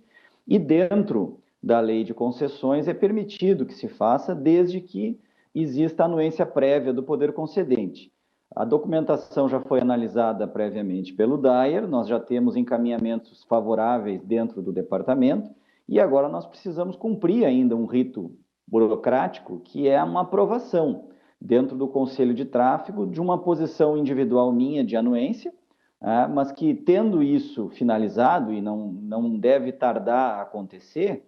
e dentro da lei de concessões é permitido que se faça desde que exista anuência prévia do poder concedente. A documentação já foi analisada previamente pelo DAIR, nós já temos encaminhamentos favoráveis dentro do departamento e agora nós precisamos cumprir ainda um rito burocrático, que é uma aprovação dentro do Conselho de Tráfego de uma posição individual minha de anuência, mas que, tendo isso finalizado, e não deve tardar a acontecer,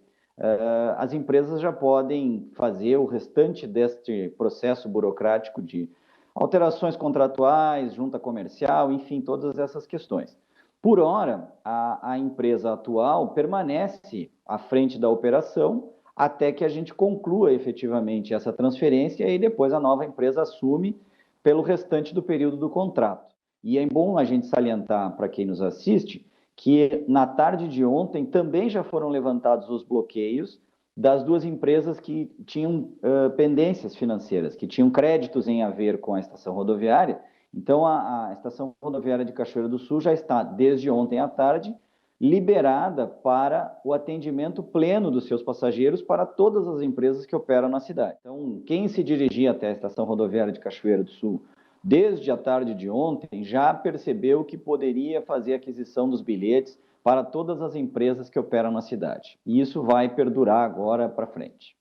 as empresas já podem fazer o restante deste processo burocrático de alterações contratuais, junta comercial, enfim, todas essas questões. Por hora, a empresa atual permanece à frente da operação até que a gente conclua efetivamente essa transferência e depois a nova empresa assume pelo restante do período do contrato. E é bom a gente salientar para quem nos assiste que na tarde de ontem também já foram levantados os bloqueios das duas empresas que tinham pendências financeiras, que tinham créditos em haver com a estação rodoviária. Então, a estação rodoviária de Cachoeira do Sul já está, desde ontem à tarde, liberada para o atendimento pleno dos seus passageiros para todas as empresas que operam na cidade. Então, quem se dirigir até a estação rodoviária de Cachoeira do Sul desde a tarde de ontem já percebeu que poderia fazer aquisição dos bilhetes para todas as empresas que operam na cidade. E isso vai perdurar agora para frente.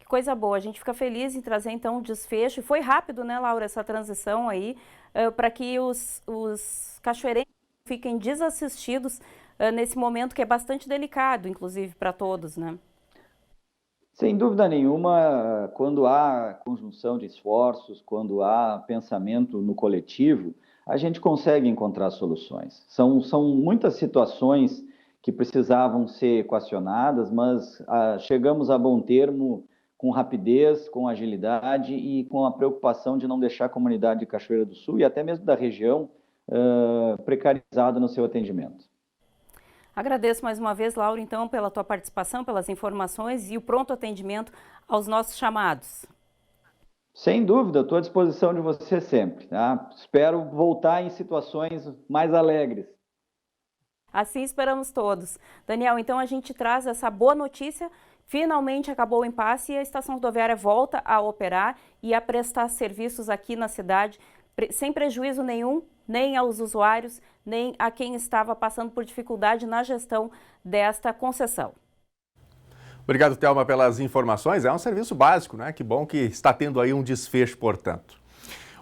Que coisa boa, a gente fica feliz em trazer então um desfecho. E foi rápido, né, Laura, essa transição aí, para que os cachoeirenses fiquem desassistidos nesse momento que é bastante delicado, inclusive, para todos, né? Sem dúvida nenhuma, quando há conjunção de esforços, quando há pensamento no coletivo, a gente consegue encontrar soluções. São muitas situações que precisavam ser equacionadas, mas chegamos a bom termo com rapidez, com agilidade e com a preocupação de não deixar a comunidade de Cachoeira do Sul e até mesmo da região precarizada no seu atendimento. Agradeço mais uma vez, Laura, então, pela tua participação, pelas informações e o pronto atendimento aos nossos chamados. Sem dúvida, estou à disposição de você sempre. Tá? Espero voltar em situações mais alegres. Assim esperamos todos. Daniel, então a gente traz essa boa notícia. Finalmente acabou o impasse e a estação rodoviária volta a operar e a prestar serviços aqui na cidade, sem prejuízo nenhum, nem aos usuários, nem a quem estava passando por dificuldade na gestão desta concessão. Obrigado, Thelma, pelas informações. É um serviço básico, né? Que bom que está tendo aí um desfecho, portanto.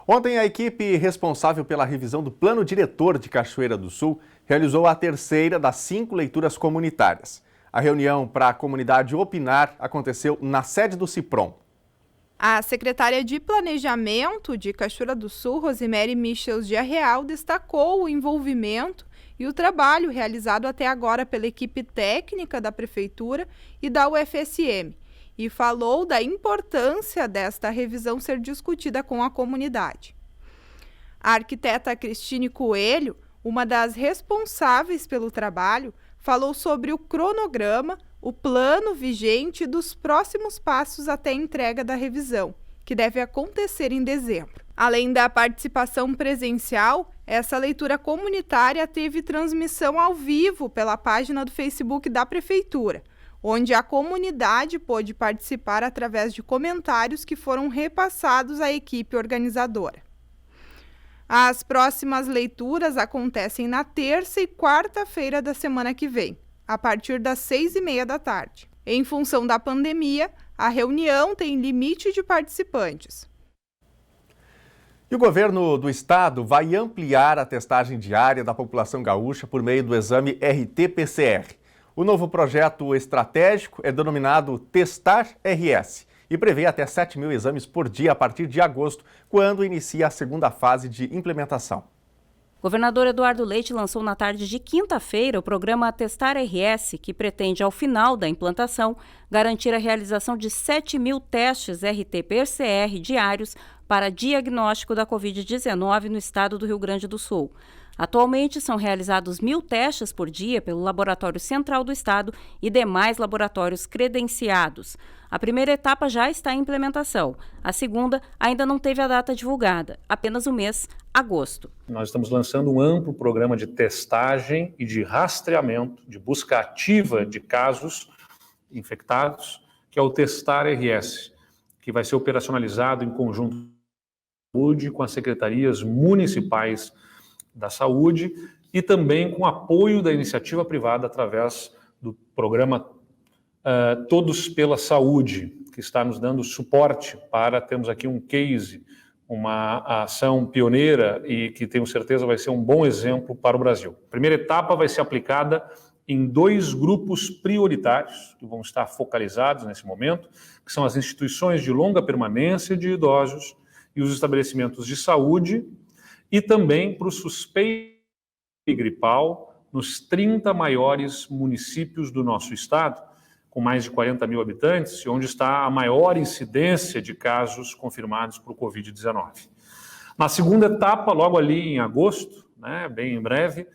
Ontem, a equipe responsável pela revisão do Plano Diretor de Cachoeira do Sul realizou a terceira das 5 leituras comunitárias. A reunião para a comunidade opinar aconteceu na sede do CIPROM. A secretária de Planejamento de Cachoeira do Sul, Rosemary Michels de Arreal, destacou o envolvimento e o trabalho realizado até agora pela equipe técnica da Prefeitura e da UFSM e falou da importância desta revisão ser discutida com a comunidade. A arquiteta Cristine Coelho, uma das responsáveis pelo trabalho, falou sobre o cronograma, o plano vigente dos próximos passos até a entrega da revisão, que deve acontecer em dezembro. Além da participação presencial, essa leitura comunitária teve transmissão ao vivo pela página do Facebook da Prefeitura, onde a comunidade pôde participar através de comentários que foram repassados à equipe organizadora. As próximas leituras acontecem na terça e quarta-feira da semana que vem, a partir das 6h30 da tarde. Em função da pandemia, a reunião tem limite de participantes. E o governo do estado vai ampliar a testagem diária da população gaúcha por meio do exame RT-PCR. O novo projeto estratégico é denominado Testar RS e prevê até 7.000 exames por dia a partir de agosto, quando inicia a segunda fase de implementação. O governador Eduardo Leite lançou na tarde de quinta-feira o programa Testar RS, que pretende, ao final da implantação, garantir a realização de 7.000 testes RT-PCR diários para diagnóstico da Covid-19 no estado do Rio Grande do Sul. Atualmente, são realizados 1.000 testes por dia pelo Laboratório Central do Estado e demais laboratórios credenciados. A primeira etapa já está em implementação. A segunda ainda não teve a data divulgada, apenas o mês agosto. Nós estamos lançando um amplo programa de testagem e de rastreamento, de busca ativa de casos infectados, que é o Testar RS, que vai ser operacionalizado em conjunto com as secretarias municipais da saúde e também com apoio da iniciativa privada através do programa Todos pela Saúde, que está nos dando suporte para termos aqui um case, uma ação pioneira e que tenho certeza vai ser um bom exemplo para o Brasil. A primeira etapa vai ser aplicada em 2 grupos prioritários, que vão estar focalizados nesse momento, que são as instituições de longa permanência de idosos e os estabelecimentos de saúde, e também para o suspeito gripal nos 30 maiores municípios do nosso estado, com mais de 40.000 habitantes, onde está a maior incidência de casos confirmados por Covid-19. Na segunda etapa, logo ali em agosto, né, bem em breve,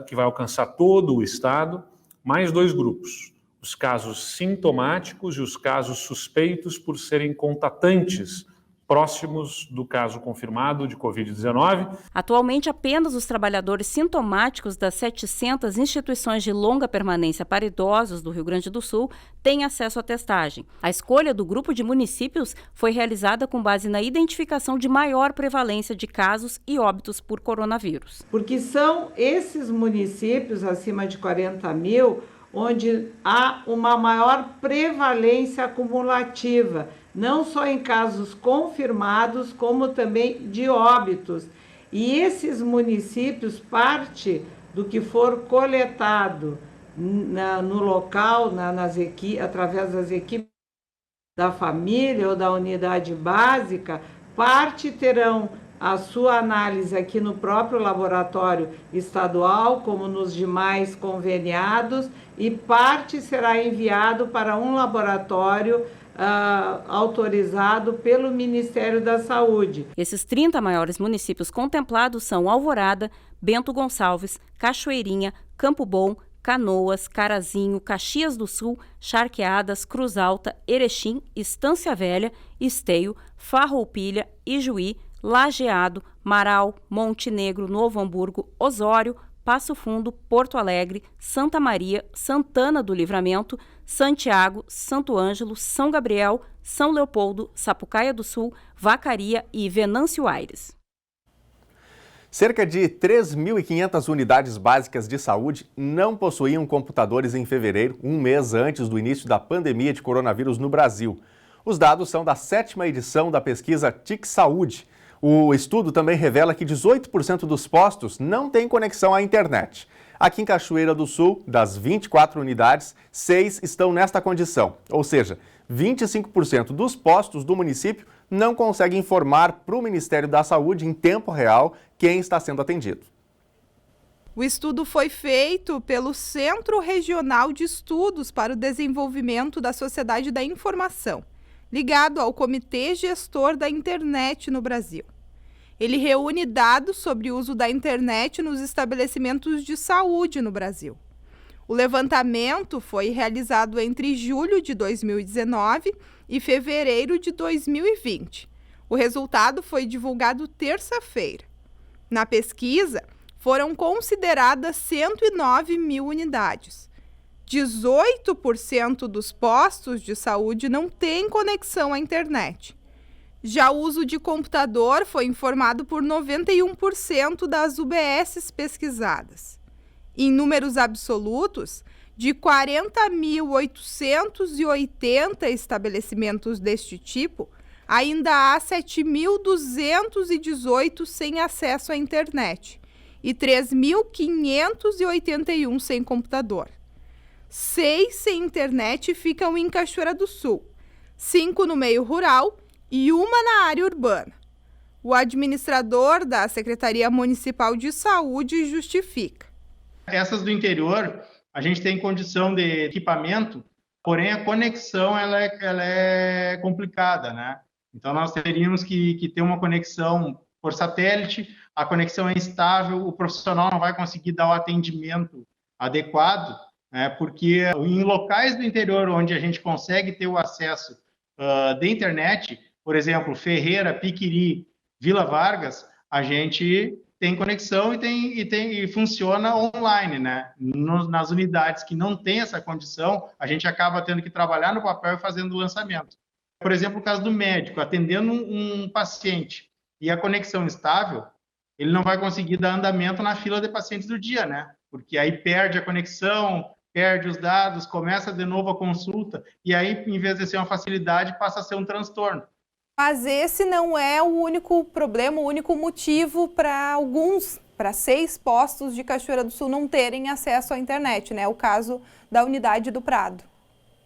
que vai alcançar todo o estado, mais 2 grupos, os casos sintomáticos e os casos suspeitos por serem contatantes próximos do caso confirmado de Covid-19. Atualmente, apenas os trabalhadores sintomáticos das 700 instituições de longa permanência para idosos do Rio Grande do Sul têm acesso à testagem. A escolha do grupo de municípios foi realizada com base na identificação de maior prevalência de casos e óbitos por coronavírus. Porque são esses municípios acima de 40 mil onde há uma maior prevalência acumulativa, não só em casos confirmados, como também de óbitos. E esses municípios, parte do que for coletado no local, através das equipes da família ou da unidade básica, parte terão a sua análise aqui no próprio laboratório estadual, como nos demais conveniados, e parte será enviado para um laboratório autorizado pelo Ministério da Saúde. Esses 30 maiores municípios contemplados são Alvorada, Bento Gonçalves, Cachoeirinha, Campo Bom, Canoas, Carazinho, Caxias do Sul, Charqueadas, Cruz Alta, Erechim, Estância Velha, Esteio, Farroupilha, Ijuí, Lajeado, Marau, Monte Negro, Novo Hamburgo, Osório, Passo Fundo, Porto Alegre, Santa Maria, Santana do Livramento, Santiago, Santo Ângelo, São Gabriel, São Leopoldo, Sapucaia do Sul, Vacaria e Venâncio Aires. Cerca de 3.500 unidades básicas de saúde não possuíam computadores em fevereiro, um mês antes do início da pandemia de coronavírus no Brasil. Os dados são da 7ª edição da pesquisa TIC Saúde. O estudo também revela que 18% dos postos não têm conexão à internet. Aqui em Cachoeira do Sul, das 24 unidades, 6 estão nesta condição, ou seja, 25% dos postos do município não conseguem informar para o Ministério da Saúde em tempo real quem está sendo atendido. O estudo foi feito pelo Centro Regional de Estudos para o Desenvolvimento da Sociedade da Informação, ligado ao Comitê Gestor da Internet no Brasil. Ele reúne dados sobre o uso da internet nos estabelecimentos de saúde no Brasil. O levantamento foi realizado entre julho de 2019 e fevereiro de 2020. O resultado foi divulgado terça-feira. Na pesquisa, foram consideradas 109 mil unidades. 18% dos postos de saúde não têm conexão à internet. Já o uso de computador foi informado por 91% das UBSs pesquisadas. Em números absolutos, de 40.880 estabelecimentos deste tipo, ainda há 7.218 sem acesso à internet e 3.581 sem computador. 6 sem internet ficam em Cachoeira do Sul, 5 no meio rural e 1 na área urbana. O administrador da Secretaria Municipal de Saúde justifica. Essas do interior, a gente tem condição de equipamento, porém a conexão ela é complicada, né? Então nós teríamos que ter uma conexão por satélite, a conexão é instável, o profissional não vai conseguir dar o atendimento adequado, né? Porque em locais do interior onde a gente consegue ter o acesso de internet, por exemplo, Ferreira, Piquiri, Vila Vargas, a gente tem conexão e funciona online, né? Nas unidades que não tem essa condição, a gente acaba tendo que trabalhar no papel e fazendo o lançamento. Por exemplo, o caso do médico, atendendo um paciente e a conexão estável, ele não vai conseguir dar andamento na fila de pacientes do dia, né? Porque aí perde a conexão, perde os dados, começa de novo a consulta, e aí, em vez de ser uma facilidade, passa a ser um transtorno. Mas esse não é o único problema, o único motivo para 6 postos de Cachoeira do Sul não terem acesso à internet, né? O caso da unidade do Prado.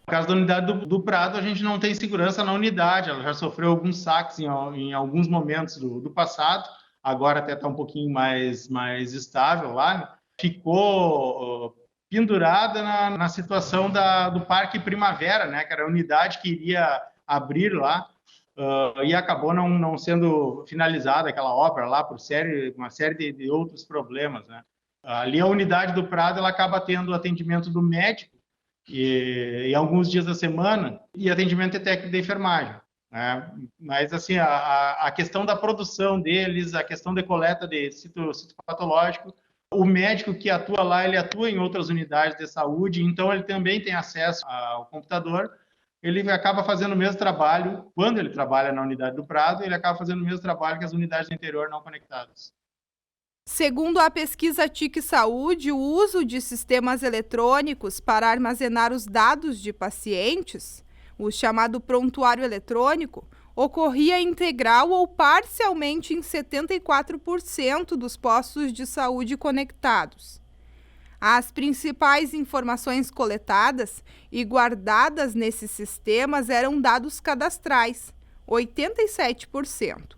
No caso da unidade do Prado, a gente não tem segurança na unidade, ela já sofreu alguns saques em alguns momentos do passado, agora até está um pouquinho mais estável lá, né? Ficou pendurada na situação do Parque Primavera, né? Que era a unidade que iria abrir lá. e acabou não sendo finalizada aquela obra lá por uma série de outros problemas, né? Ali a unidade do Prado ela acaba tendo atendimento do médico e alguns dias da semana e atendimento de técnico de enfermagem, né? Mas assim a questão da produção deles, a questão de coleta de citopatológico, o médico que atua lá, ele atua em outras unidades de saúde, então ele também tem acesso ao computador. Ele acaba fazendo o mesmo trabalho, quando ele trabalha na unidade do Prado, ele acaba fazendo o mesmo trabalho que as unidades do interior não conectadas. Segundo a pesquisa TIC Saúde, o uso de sistemas eletrônicos para armazenar os dados de pacientes, o chamado prontuário eletrônico, ocorria integral ou parcialmente em 74% dos postos de saúde conectados. As principais informações coletadas e guardadas nesses sistemas eram dados cadastrais, 87%.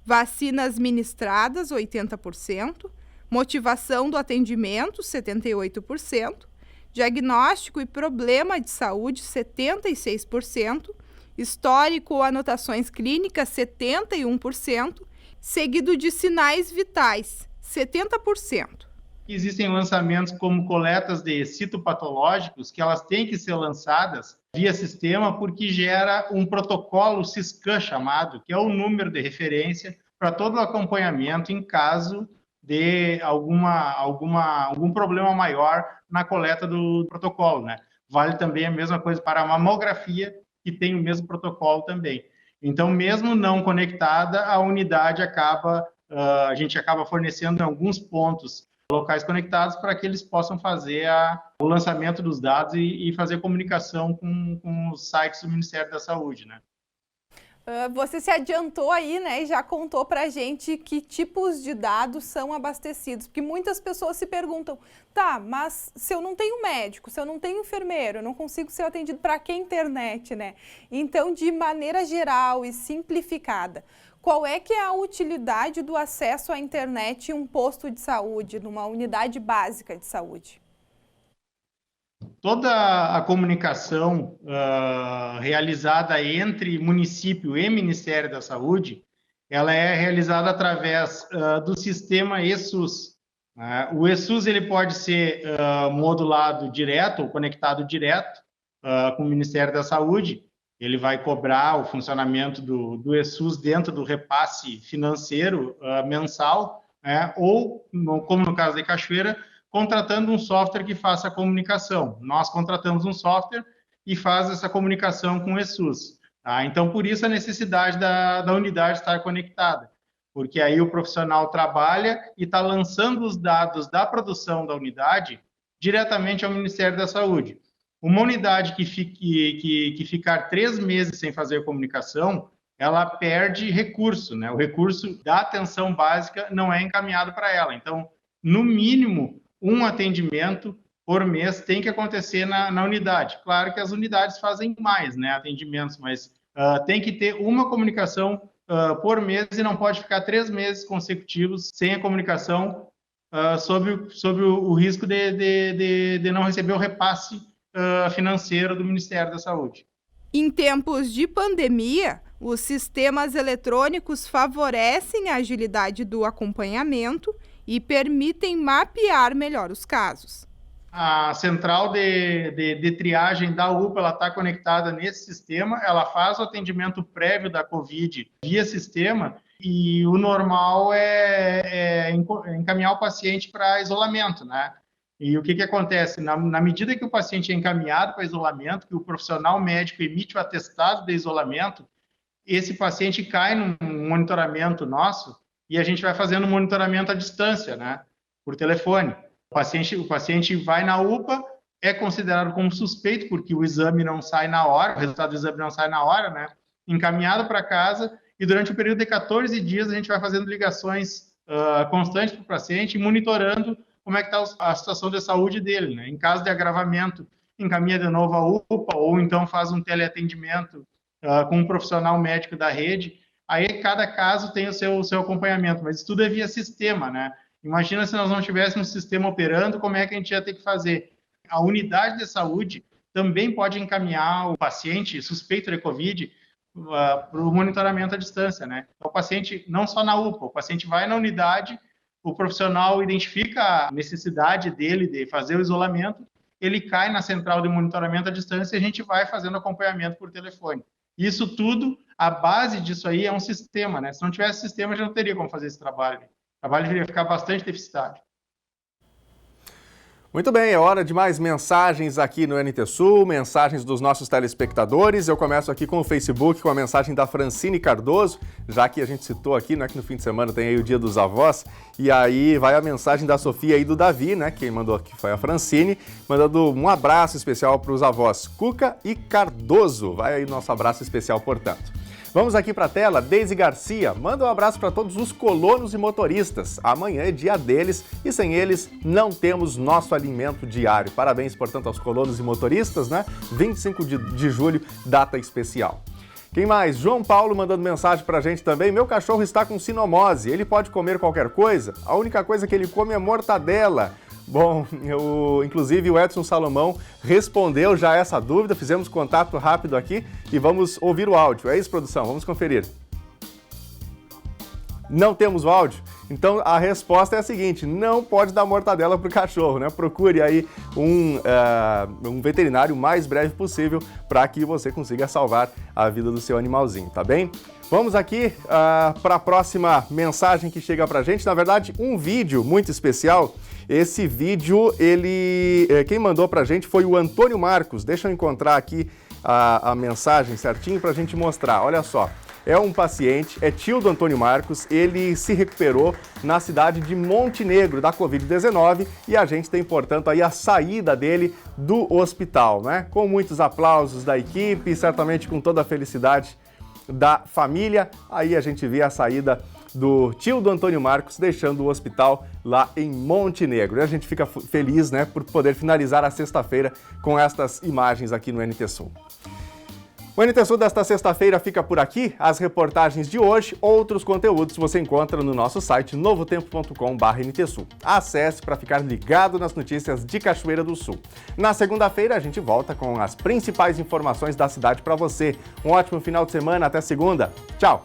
Vacinas ministradas, 80%, motivação do atendimento, 78%, diagnóstico e problema de saúde, 76%, histórico ou anotações clínicas, 71%, seguido de sinais vitais, 70%. Existem lançamentos como coletas de citopatológicos que elas têm que ser lançadas via sistema porque gera um protocolo SISCAN chamado, que é o número de referência para todo o acompanhamento em caso de algum problema maior na coleta do protocolo, né? Vale também a mesma coisa para a mamografia, que tem o mesmo protocolo também. Então, mesmo não conectada, a unidade a gente acaba fornecendo em alguns pontos locais conectados para que eles possam fazer o lançamento dos dados e fazer comunicação com os sites do Ministério da Saúde, né? Você se adiantou aí, né, e já contou para a gente que tipos de dados são abastecidos, porque muitas pessoas se perguntam, tá, mas se eu não tenho médico, se eu não tenho enfermeiro, eu não consigo ser atendido para que internet, né? Então, de maneira geral e simplificada, qual é que é a utilidade do acesso à internet em um posto de saúde, numa unidade básica de saúde? Toda a comunicação realizada entre município e Ministério da Saúde, ela é realizada através do sistema eSUS. O eSUS ele pode ser modulado direto ou conectado direto com o Ministério da Saúde. Ele vai cobrar o funcionamento do eSUS dentro do repasse financeiro mensal, ou, como no caso de Cachoeira, contratando um software que faça a comunicação. Nós contratamos um software e faz essa comunicação com o eSUS. Tá? Então, por isso a necessidade da unidade estar conectada, porque aí o profissional trabalha e está lançando os dados da produção da unidade diretamente ao Ministério da Saúde. Uma unidade que ficar 3 meses sem fazer comunicação, ela perde recurso, né? O recurso da atenção básica não é encaminhado para ela. Então, no mínimo, um atendimento por mês tem que acontecer na unidade. Claro que as unidades fazem mais, né, atendimentos, mas tem que ter uma comunicação por mês e não pode ficar 3 meses consecutivos sem a comunicação sob o risco de não receber o repasse financeiro do Ministério da Saúde. Em tempos de pandemia, os sistemas eletrônicos favorecem a agilidade do acompanhamento e permitem mapear melhor os casos. A central de triagem da UPA está conectada nesse sistema, ela faz o atendimento prévio da Covid via sistema e o normal é encaminhar o paciente para isolamento, né? E o que acontece? Na medida que o paciente é encaminhado para isolamento, que o profissional médico emite o atestado de isolamento, esse paciente cai num monitoramento nosso e a gente vai fazendo monitoramento à distância, né? Por telefone. O paciente vai na UPA, é considerado como suspeito, porque o exame não sai na hora, o resultado do exame não sai na hora, né? Encaminhado para casa e durante o período de 14 dias a gente vai fazendo ligações constantes para o paciente, monitorando como é que está a situação de saúde dele, né? Em caso de agravamento, encaminha de novo a UPA ou então faz um teleatendimento com um profissional médico da rede. Aí cada caso tem o seu acompanhamento, mas isso tudo é via sistema, né? Imagina se nós não tivéssemos sistema operando, como é que a gente ia ter que fazer? A unidade de saúde também pode encaminhar o paciente suspeito de Covid para o monitoramento à distância, né? Então, o paciente, não só na UPA, o paciente vai na unidade, o profissional identifica a necessidade dele de fazer o isolamento, ele cai na central de monitoramento à distância e a gente vai fazendo acompanhamento por telefone. Isso tudo, a base disso aí é um sistema, né? Se não tivesse sistema, já não teria como fazer esse trabalho. O trabalho iria ficar bastante deficitário. Muito bem, é hora de mais mensagens aqui no NT Sul, mensagens dos nossos telespectadores. Eu começo aqui com o Facebook, com a mensagem da Francine Cardoso, já que a gente citou aqui, né, que no fim de semana tem aí o Dia dos Avós, e aí vai a mensagem da Sofia e do Davi, né, quem mandou aqui foi a Francine, mandando um abraço especial para os avós Cuca e Cardoso. Vai aí nosso abraço especial, portanto. Vamos aqui para a tela, Deise Garcia, manda um abraço para todos os colonos e motoristas. Amanhã é dia deles e sem eles não temos nosso alimento diário. Parabéns, portanto, aos colonos e motoristas, né? 25 de julho, data especial. Quem mais? João Paulo mandando mensagem pra gente também. Meu cachorro está com sinomose, ele pode comer qualquer coisa? A única coisa que ele come é mortadela. Bom, inclusive o Edson Salomão respondeu já essa dúvida, fizemos contato rápido aqui e vamos ouvir o áudio. É isso, produção? Vamos conferir. Não temos o áudio? Então a resposta é a seguinte, não pode dar mortadela para o cachorro, né? Procure aí um veterinário o mais breve possível para que você consiga salvar a vida do seu animalzinho, tá bem? Vamos aqui para a próxima mensagem que chega para a gente, na verdade um vídeo muito especial. Esse vídeo, quem mandou pra gente foi o Antônio Marcos. Deixa eu encontrar aqui a mensagem certinho pra gente mostrar. Olha só, é um paciente, é tio do Antônio Marcos, ele se recuperou na cidade de Montenegro da Covid-19 e a gente tem, portanto, aí a saída dele do hospital, né? Com muitos aplausos da equipe, certamente com toda a felicidade da família. Aí a gente vê a saída do tio do Antônio Marcos deixando o hospital lá em Montenegro. E a gente fica feliz, né, por poder finalizar a sexta-feira com estas imagens aqui no NT Sul. O NT Sul desta sexta-feira fica por aqui. As reportagens de hoje, outros conteúdos você encontra no nosso site novotempo.com/NTSul. Acesse para ficar ligado nas notícias de Cachoeira do Sul. Na segunda-feira a gente volta com as principais informações da cidade para você. Um ótimo final de semana, até segunda. Tchau!